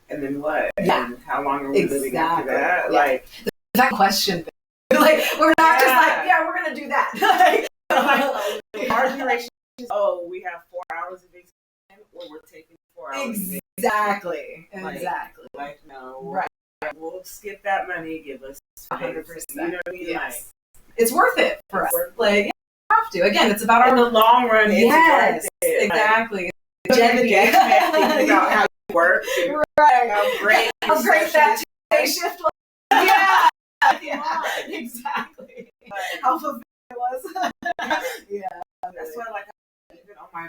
And then what? Yeah. And how long are we living after that? Yeah. Like that question. Like we're not just like, we're gonna do that. Our generation is, we have 4 hours of vacation, or we're taking 4 hours. Exactly. Like no. Right. We'll skip that money. Give us 100%. You know what I mean? Yes. Like, it's worth it for us. Like you have to. Again, it's about in the long run. Yes. It's worth it. Exactly. Thinking about how you work. Right. How great that day shift was. Yeah, exactly. How fulfilling it was. Yeah. That's why, like, even on my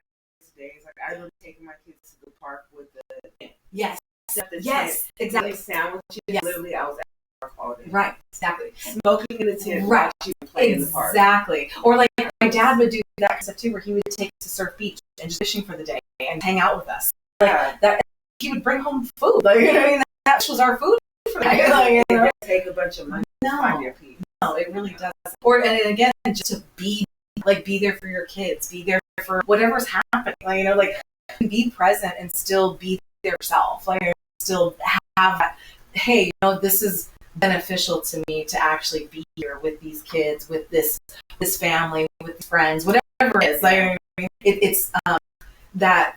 days, like, I remember taking my kids to the park with the yes, exactly. Sandwiches. Yes. Literally, I was at the park all day. Right, exactly. Smoking in the tent. Right. Play in the park. Exactly. Or like my dad would do that stuff too, where he would take us to surf beach and just fishing for the day and hang out with us. Like that, he would bring home food. Like, you know what I mean? That was our food for the day. Like, you know? Take a bunch of money. Find your peace. No, it really does. Or and again, just to be there for your kids, be there for whatever's happening. Like, you know, like be present and still be there yourself. Like still have that. Hey, you know, this is beneficial to me to actually be here with these kids, with this family, with friends, whatever it is. Like it's that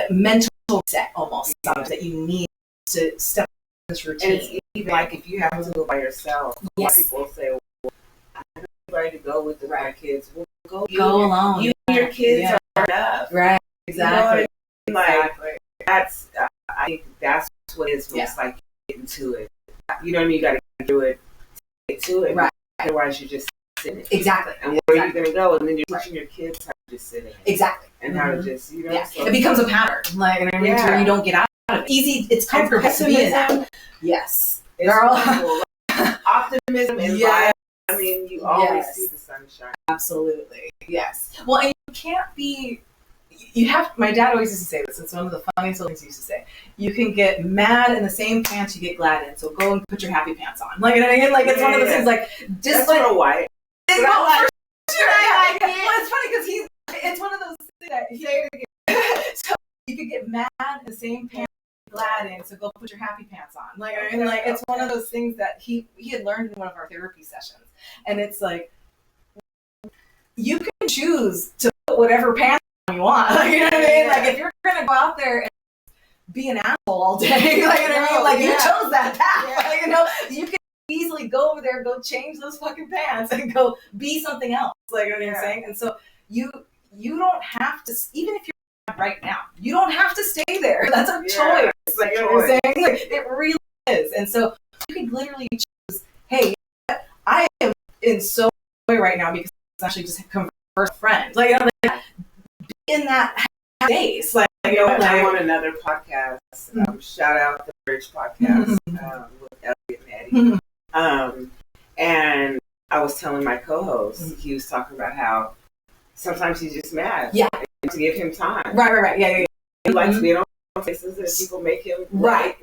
mental set almost that you need to step in this routine. And it's even like if you have to go by yourself, Yes. people say, well, I don't have anybody to go with my kids. Well, go alone. You and your kids are enough. Right. Exactly. You know what I mean? Like, that's, I think that's what it is when it's like getting to it. You know what I mean? You got to do it, get to it. Right. Otherwise, you're just sitting. Exactly. And where are you going to go? And then you're teaching your kids how to just sit in. Exactly. And how to just, you know. Yeah. So It becomes a pattern. Like, and you don't get out of it. Easy. It's comfortable to be in that. Yes. Girl. Optimism and life. I mean, you always see the sunshine. Absolutely. Yes. Well, and you can't be. You have. My dad always used to say this. It's one of the funniest things he used to say. You can get mad in the same pants you get glad in. So go and put your happy pants on. Like, you know what I mean? Like, it's one of those things. Like, just that's like real white. It's But I like. Well, it's funny because it's one of those things that so you could get mad in the same pants you get glad in. So go put your happy pants on. Like, I mean, like it's one of those things that he had learned in one of our therapy sessions, and it's like you can choose to put whatever pants you want. Like, you know what I mean? Like, if you're gonna go out there and be an asshole all day, like, you know what I mean? Like, you chose that path. Like, you know, you can easily go over there, go change those fucking pants, and go be something else. Like, you know what I'm saying? And so you don't have to, even if you're right now, you don't have to stay there. That's a choice. Like, you know what I'm saying? Like, it really is. And so you could literally choose, hey, I am in so joy right now because it's actually just converse friends. Like, you know, like, be in that space. Like, you know, like, I'm on another podcast. Shout out the Bridge podcast with Elliot and Eddie. And I was telling my co-host, he was talking about how sometimes he's just mad. Yeah. To give him time. Right. Yeah. He likes to be in places that people make him. Right.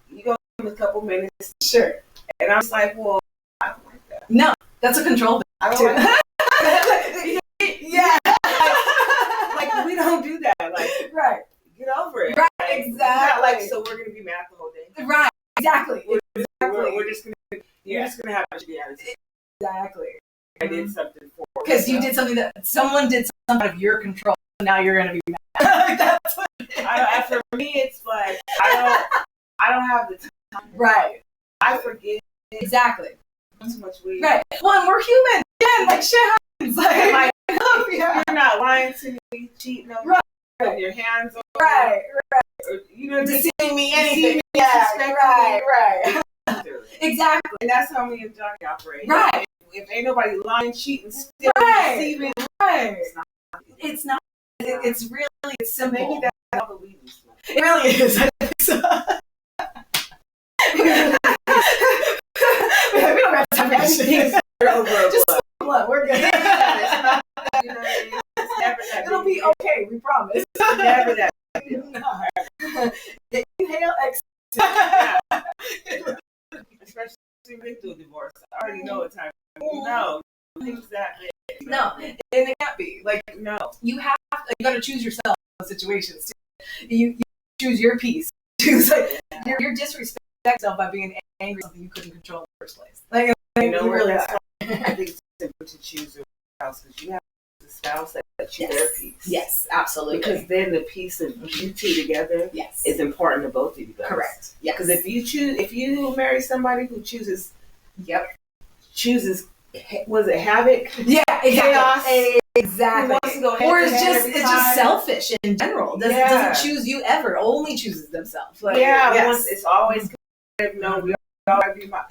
You go in a couple minutes. Sure. And I was like, well, I don't like that. No, that's a control thing. I don't like that. Yeah. Like, we don't do that. Like, right. get over it. Right, like, exactly. Not like, so we're going to be mad the whole day. Right, exactly. We're just going to, you're just going to have a shitty attitude. Exactly. I did something for because you did something that someone did something out of your control. Now you're going to be mad. That's what it is. For me, it's like, I don't have the time. Right. I forget. Exactly. Too much weed. Right. Well, and we're human. Again, like, shit happens. Like, you're not lying to me, cheating on me, putting your hands on me. Right. Or, you know, deceiving me, anything. Deceiving me, Yeah, disrespecting right. Exactly. And that's how me and Johnny operate. Right. If ain't nobody lying, cheating, stealing, deceiving, right. It's not. It's really, it's simple. Maybe that's all the weed we smoke. It really is. I think so. We don't have time for anything. Just blood. We're good. It's not that, you know what I mean? It's never that. It'll be okay. We promise. It's never that. No. Inhale, exhale. Especially been through a divorce. I already know what time. No. Exactly. No, and it can't be. Like, no. You got to choose yourself in situations. You choose your peace. Choose, like, you're disrespecting yourself by being angry at something you couldn't control in the first place. Like, you know, really I think it's important to choose your spouse because you have a spouse that lets you their peace. Yes, absolutely. Because then the peace of you two together is important to both of you guys. Correct. Yeah. Because if you marry somebody who chooses was it havoc? Yeah, exactly. Chaos. Exactly. Or it's just selfish in general. Doesn't choose you ever. Only chooses themselves. Like, it's always no. We all gotta be my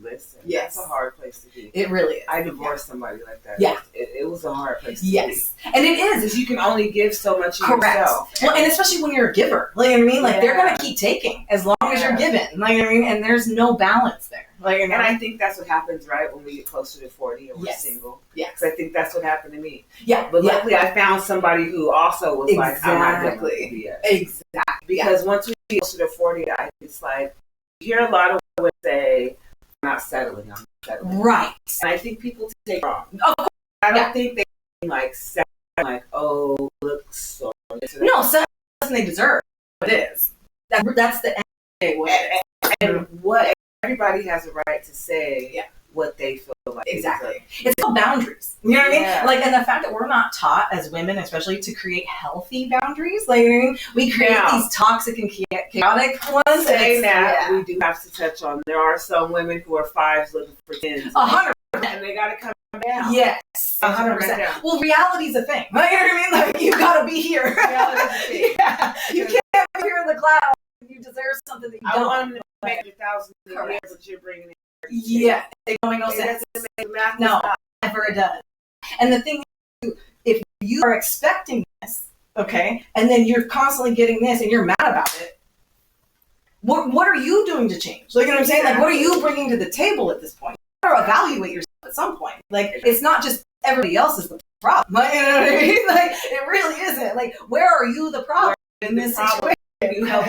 Listen, that's a hard place to be. It really is. I divorced somebody like that. Yeah. It was a hard place to be. Yes. And it is. Because you can only give so much of yourself. Well, and especially when you're a giver. Like, you know what I mean? Like, they're going to keep taking as long as you're giving. Like, you know what I mean? And there's no balance there. Like, and I think that's what happens, right, when we get closer to 40 and we're single. Yeah. Because I think that's what happened to me. Yeah. But luckily, I found somebody who also was like, I'm not going to be Exactly. Because once we get closer to 40, it's like, you hear a lot of women say, I'm not settling. Right. And I think people take it wrong. Oh, I don't think they like settle, like, oh, looks so. No, something they deserve. It is. That's the end of the day. And what everybody has a right to say what they feel like. Exactly. It's called boundaries. You know what I mean? Yeah. Like, and the fact that we're not taught as women, especially, to create healthy boundaries. Like, you know what I mean? We create Now, these toxic and chaotic ones. Saying and that, yeah. we do have to touch on, there are some women who are 5s looking for 10s. 100%. And they got to come down. Yes. They come 100%. down. Well, reality's a thing. Like, you know what I mean? Like, you gotta be here. Reality's a thing. Yeah. You can't be here in the cloud. You deserve something that you I don't. want them to make 100,000 a year, Correct. but you're bringing in. Yeah. It don't make no It sense. doesn't make math No, stop. never does. And the thing is, if you are expecting this, okay, and then you're constantly getting this and you're mad about it, what are you doing to change? Like, you know what I'm saying? Like, what are you bringing to the table at this point? You gotta evaluate yourself at some point. Like, it's not just everybody else is the problem. Like, you know what I mean? Like, it really isn't. Like, where are you the problem in this situation? You help.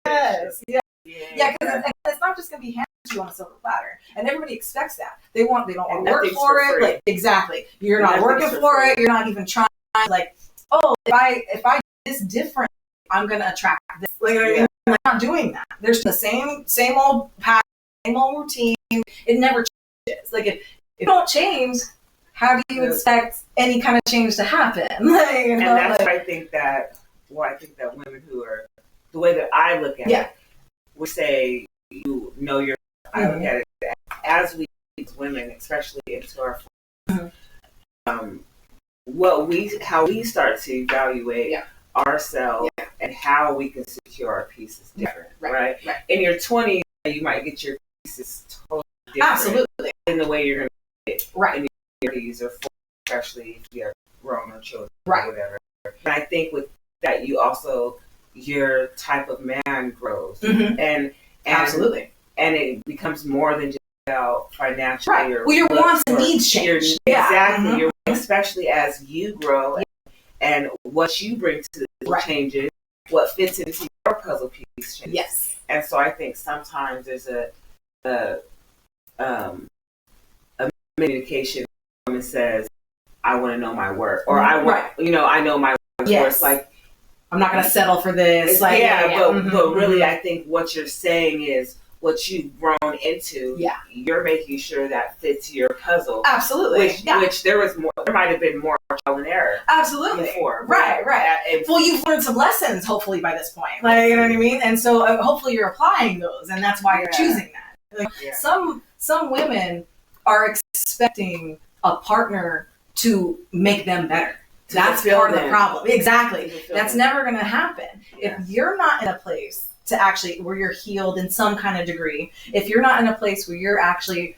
Yes. Yeah. Yeah. Yeah, because it's not just going to be handed to you on a silver platter, and everybody expects that. They don't want to And work nothing's for it. free. Like, exactly, you're not Nothing's working for for free. it. You're not even trying. Like, oh, if I do this different, I'm going to attract this. Like, you know what I mean? Like, not doing that. There's the same old pattern, same old routine. It never changes. Like, if you don't change, how do you expect any kind of change to happen? Like, you And know, that's like, why I think that women who are, the way that I look at it, we say, you know, I look at it as we as women, especially into our how we start to evaluate ourselves and how we can secure our peace is different, right? In your 20s, you might get your pieces totally different. Absolutely. In the way you're going to get Right. in your 30s or 40s, especially if you have grown or children Right. or whatever. And I think with that, you also, your type of man grows. Mhm. And Absolutely. And it becomes more than just about financial. Right. Well, your wants and needs change. Exactly. Mhm. Your, especially as you grow and what you bring to the changes, what fits into your puzzle piece changes. Yes. And so I think sometimes there's a communication woman says, I want to know my worth, or I want, I know my worth. Yes. It's like, I'm not going to settle for this. Like, but really, I think what you're saying is what you've grown into. Yeah. You're making sure that fits your puzzle. Absolutely. Which there might have been more trial and error. Absolutely. Before. Right. Well, you've learned some lessons, hopefully, by this point. Like, you know what I mean? And so hopefully you're applying those, and that's why you're choosing that. Like, some women are expecting a partner to make them better. That's part of the problem. Exactly. That's never going to happen. Yeah. If you're not in a place to actually where you're healed in some kind of degree, if you're not in a place where you're actually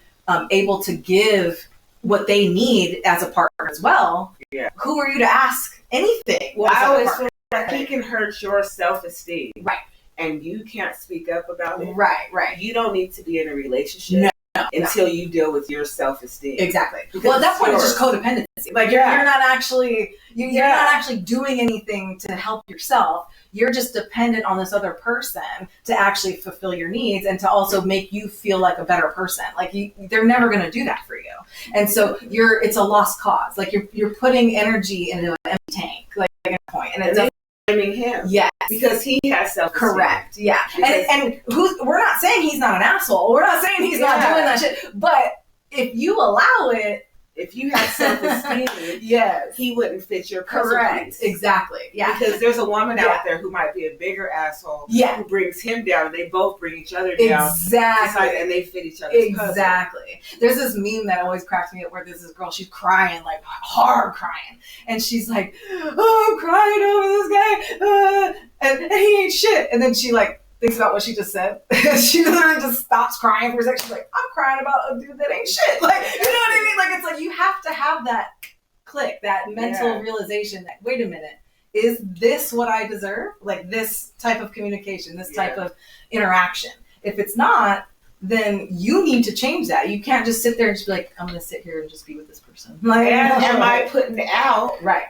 able to give what they need as a partner as well, who are you to ask anything? Well, I always feel like he can hurt your self-esteem. Right. And you can't speak up about it. Right. You don't need to be in a relationship until you deal with your self-esteem. Exactly. Because well, at that point, it's just codependency. Like you're not actually you're not actually doing anything to help yourself. You're just dependent on this other person to actually fulfill your needs and to also make you feel like a better person. Like they're never going to do that for you, and so it's a lost cause. Like you're putting energy into an empty tank. Like at a point, and it's blaming him. Yes. Because he has self-esteem. Correct. Yeah. And we're not saying he's not an asshole. We're not saying he's not doing that shit. But if you allow it, if you have self-esteem, he wouldn't fit your puzzle piece. Exactly. Yeah. Because there's a woman out there who might be a bigger asshole who brings him down. They both bring each other down. Exactly. And they fit each other's puzzle. Exactly. There's this meme that always cracks me up where there's this girl, she's crying, like hard crying. And she's like, oh, I'm crying over this guy. And he ain't shit. And then she like thinks about what she just said. She literally just stops crying for a second. She's like, I'm crying about a dude that ain't shit. Like, you know what I mean? Like, it's like you have to have that click, that mental realization that, wait a minute, is this what I deserve? Like this type of communication, this type of interaction. If it's not, then you need to change that. You can't just sit there and just be like, I'm going to sit here and just be with this person. Like, am I putting it out? Right.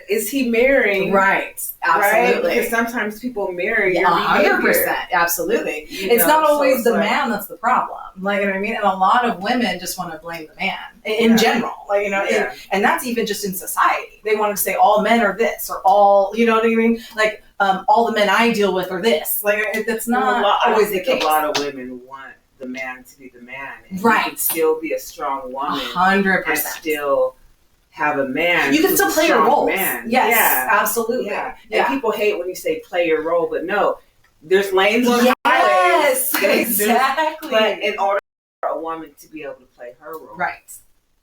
Is he marrying? Right. Absolutely. Right? Because sometimes people marry. 100%. Absolutely. It's not always the man that's the problem. Like, you know what I mean? And a lot of women just want to blame the man in general. Like, you know, and that's even just in society. They want to say all men are this or all, you know what I mean? Like, all the men I deal with are this. Like, that's not always the case. A lot of women want the man to be the man. And Right. You can still be a strong woman 100%. and still have a man. You can who's still a play your strong roles. Man. Yes, Yeah. absolutely. Yeah. Yeah. And people hate when you say play your role, but no, there's lanes on highways. Yes, There's- exactly. But in order for a woman to be able to play her role, right.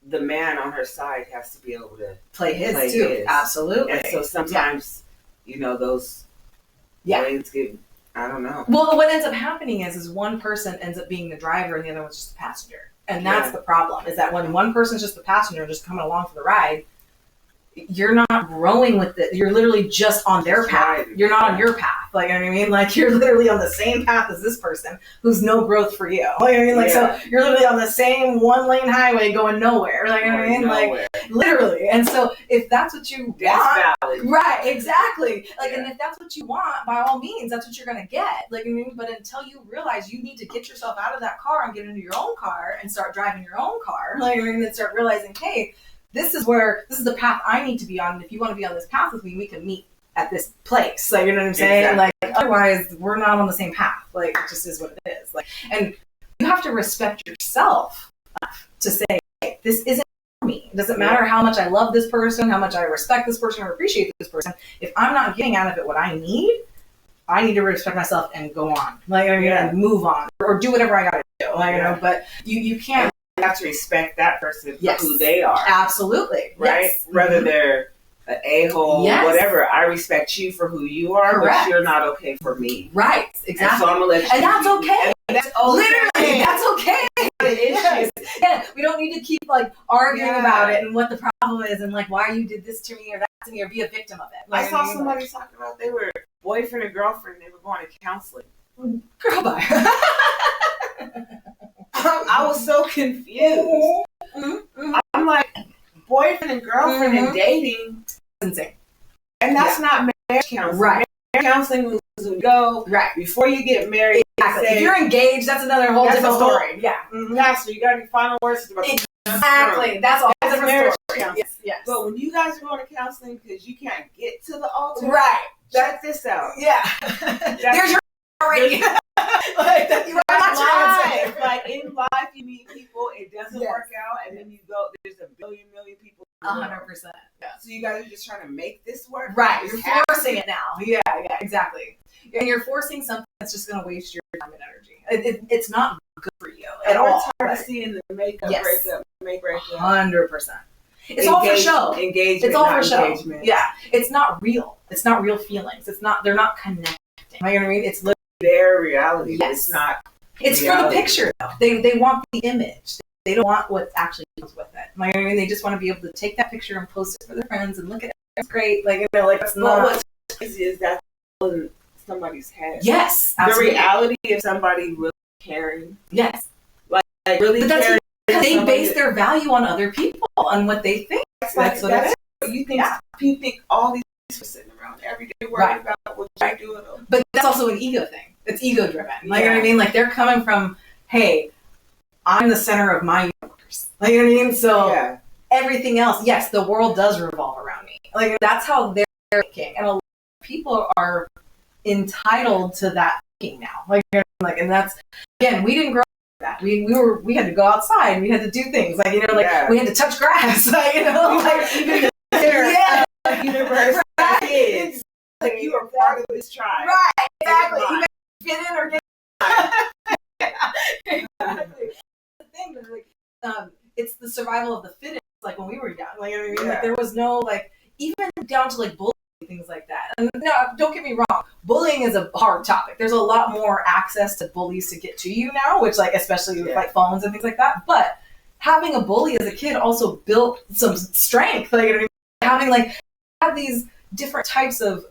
the man on her side has to be able to Play his play too. his. Absolutely. And so sometimes, those lanes get, I don't know. Well, what ends up happening is one person ends up being the driver and the other one's just the passenger. And that's the problem, is that when one person's just the passenger, just coming along for the ride, you're not growing with it. You're literally just on their path. You're not on your path. Like, you know what I mean? Like, you're literally on the same path as this person who's no growth for you. Like, I mean, like, so you're literally on the same 1-lane highway going nowhere. Like, you know what I mean? Nowhere. Like, literally. And so if that's what you That's want, valid. right, exactly. Like, and if that's what you want, by all means, that's what you're going to get. Like, I mean, but until you realize you need to get yourself out of that car and get into your own car and start driving your own car, like, I mean, and start realizing, hey, this is the path I need to be on. And if you want to be on this path with me, we can meet at this place. Like, you know what I'm saying? Exactly. Like, otherwise we're not on the same path. Like, it just is what it is. Like, and you have to respect yourself enough to say, hey, this isn't for me. It doesn't matter how much I love this person, how much I respect this person or appreciate this person. If I'm not getting out of it what I need to respect myself and go on. Like, and move on or do whatever I gotta do. Like, you know, but you can't. You have to respect that person for Yes. who they are. Absolutely. Right? Yes. Whether they're an a-hole, Yes. whatever. I respect you for who you are, Correct. but you're not okay for me. Right. And Exactly. so I'm gonna let you. And that's okay. That's okay. Literally, that's okay. Yes. Yeah, we don't need to keep like arguing Yeah. about it and what the problem is and like why you did this to me or that to me or be a victim of it. Like, I saw somebody talking about they were boyfriend and girlfriend. They were going to counseling. Girl, bye. I was so confused. Mm-hmm. I'm like, boyfriend and girlfriend and dating, Insane. and that's not marriage counseling. Right. Marriage counseling is when you go Right. before you get married. Exactly. Say, If you're engaged, that's another whole That's different a whole- story. Yeah. Mm-hmm. Pastor, you got any final words about Exactly. That's all. That's different marriage story. counseling. Yes. Yes. But when you guys are going to counseling because you can't get to the altar, Right. check this out. Yeah. There's your already. Like that. You are not Life. Like in life, you meet people, it doesn't work out, and then you go. There's a million people. 100%. Yeah. So you guys are just trying to make this work. Right. It's You're forcing it now. Yeah. Yeah. Exactly. And you're forcing something that's just going to waste your time and energy. It's not good for you at all. It's hard to see in the makeup, Yes. breakup. 100%. It's all for show. Engagement. It's all for not show. engagement. Yeah. It's not real. It's not real feelings. They're not connecting. You know what I mean? It's Their reality. Yes. It's not. It's reality. for the picture though. They want the image. They don't want what actually comes with it. Like, I mean, they just want to be able to take that picture and post it for their friends and look at it. It's great. Like, you know, like it's But not. what's crazy is that in somebody's head. Yes, The absolutely. reality of somebody really caring, Yes, like really but that's caring. because they somebody- base their value on other people, on what they think. That's what it is. You think Yeah. you think all these people sitting around every day worried Right. about what you're doing. But that's also an ego thing. It's ego driven. Like, you know what I Yeah. mean? Like, they're coming from, hey, I'm the center of my universe. Like, you know what I mean? So Yeah. everything else, yes, the world does revolve around me. Like, that's how they're thinking. And a lot of people are entitled to that thinking now. Like, you know, like, and that's, again, we didn't grow up with that. We had to go outside. We had to do things. Like, you know, like, Yeah. we had to touch grass. Like, you know, like, Even the universe Right. kids. Like you are part of this tribe. right, exactly. Right. You better get in or get exactly. The thing is, like, it's the survival of the fittest. Like when we were young, like, you know what I mean? Yeah. Like, there was no, like, even down to like bullying, things like that. And no, don't get me wrong, bullying is a hard topic. There's a lot more access to bullies to get to you now, which, like, especially with like phones and things like that. But having a bully as a kid also built some strength. Like, you know what I mean? Having like have these different types of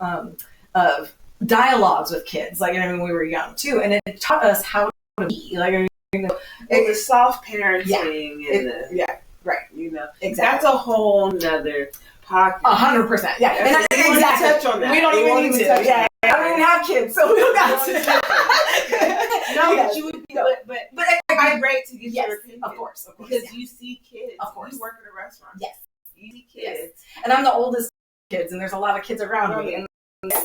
dialogues with kids, like, you know, when we were young too, and it taught us how to be. Like, you know, And the soft parenting Yeah. and the yeah, right, you know, exactly. that's a whole nother podcast. 100%. Yeah, and that's We don't even exactly. touch on that. We don't We even won't need even to. touch Yeah, on I don't even have kids, so we don't got to. No, Yes. but you would be, but I it's great to get yes, your opinion. of course, Because yeah. you see kids. Of course. You work at a restaurant. Yes. You see kids. And I'm the oldest kids, and there's a lot of kids around me. And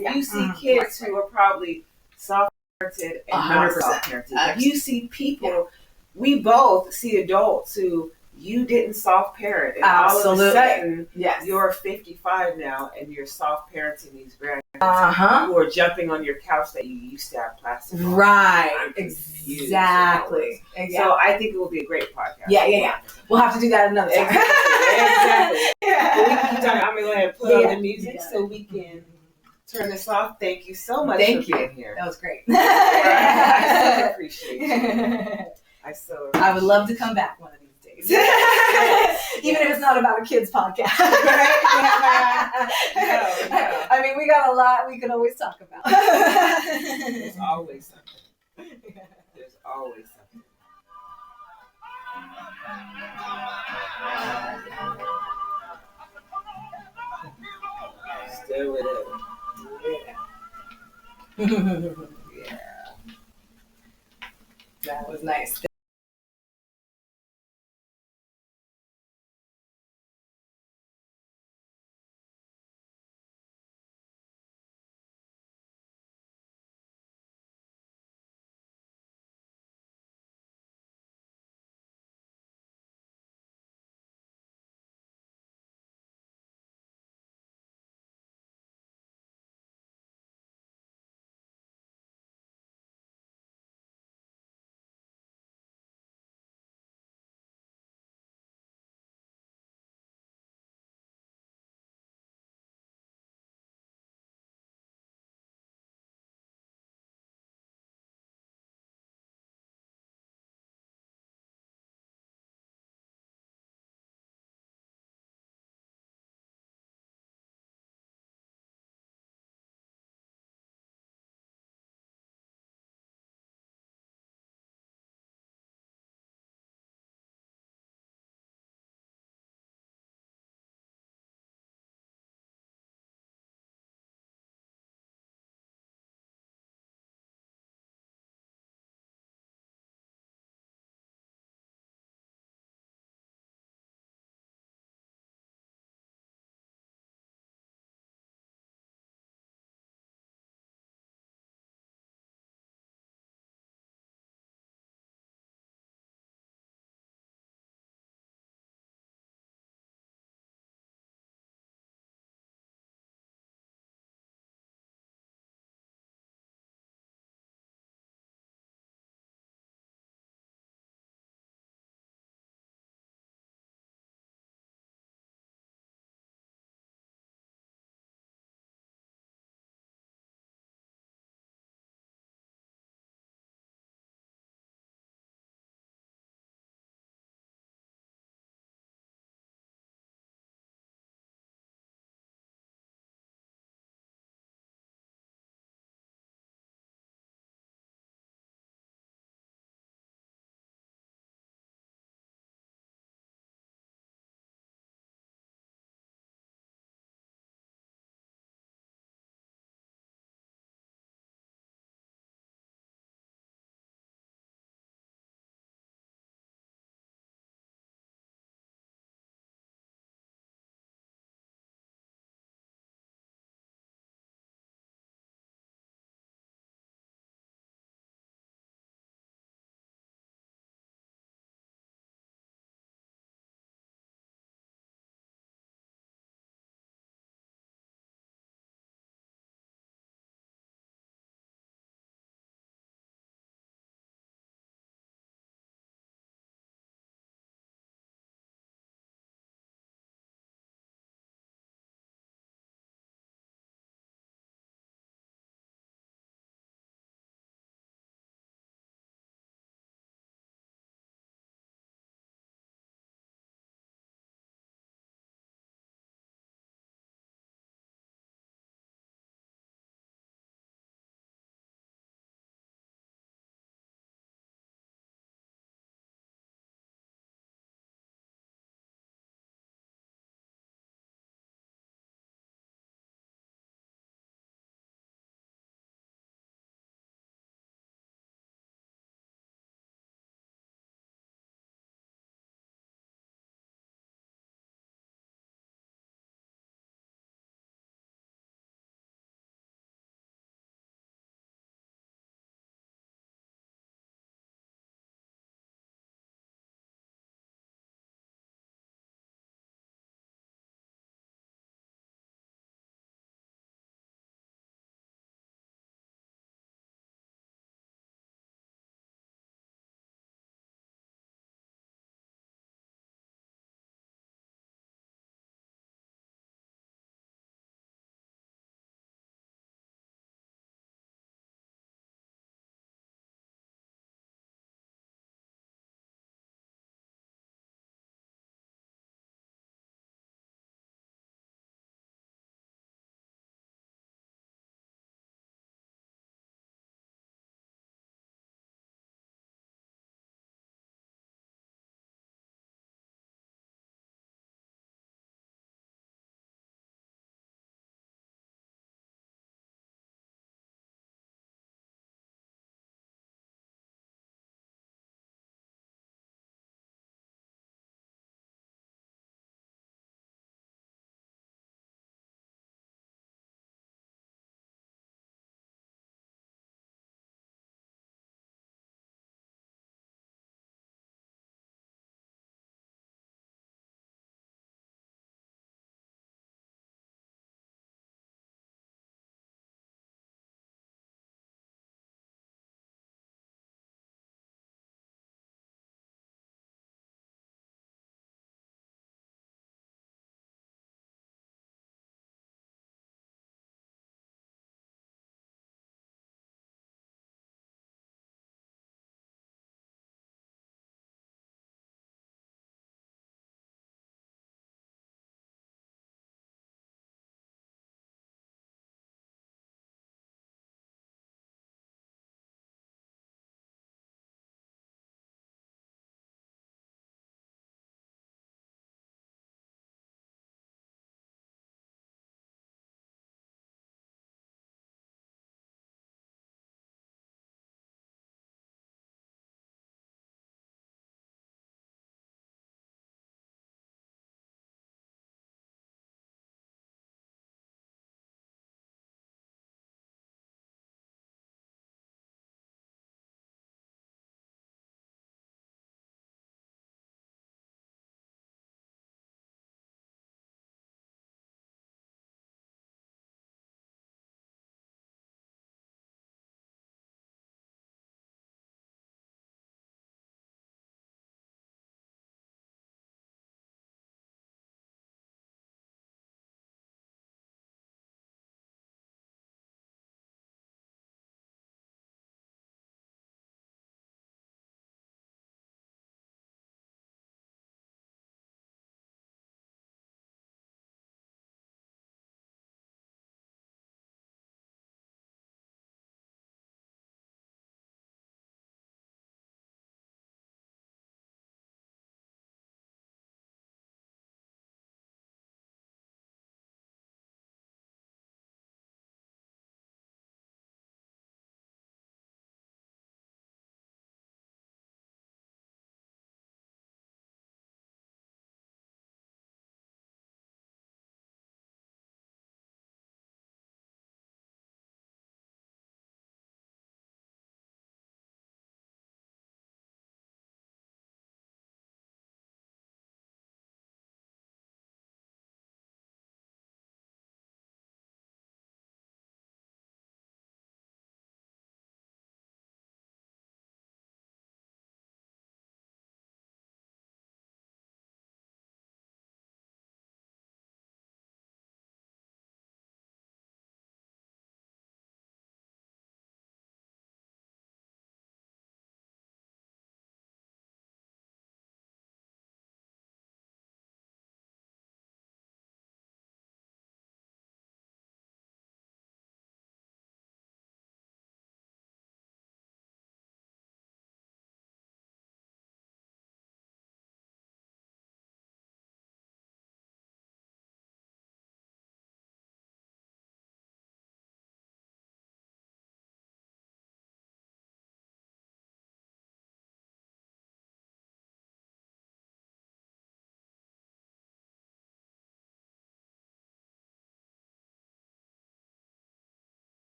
You see Mhm. kids who are probably soft parented and not 100%. soft parented. You see people, we both see adults who you didn't soft parent, and Absolutely. all of a sudden Yes. you're 55 now and you're soft parenting these grandkids Uh-huh. who are jumping on your couch that you used to have plastic on. Right. I'm confused Exactly. So I think it will be a great podcast. Yeah. We'll have to do that another time. Exactly. Yeah. But we can keep talking. I'm gonna go ahead and put on Yeah. the music Yeah. so we can turn this off. Thank you so much Thank for you. being here. That was great. I so appreciate you. I would love to come back one of these days. Even if it's not about a kid's podcast. No. I mean, we got a lot we could always talk about. There's always something. There's always something. Still with it. Yeah. That was nice.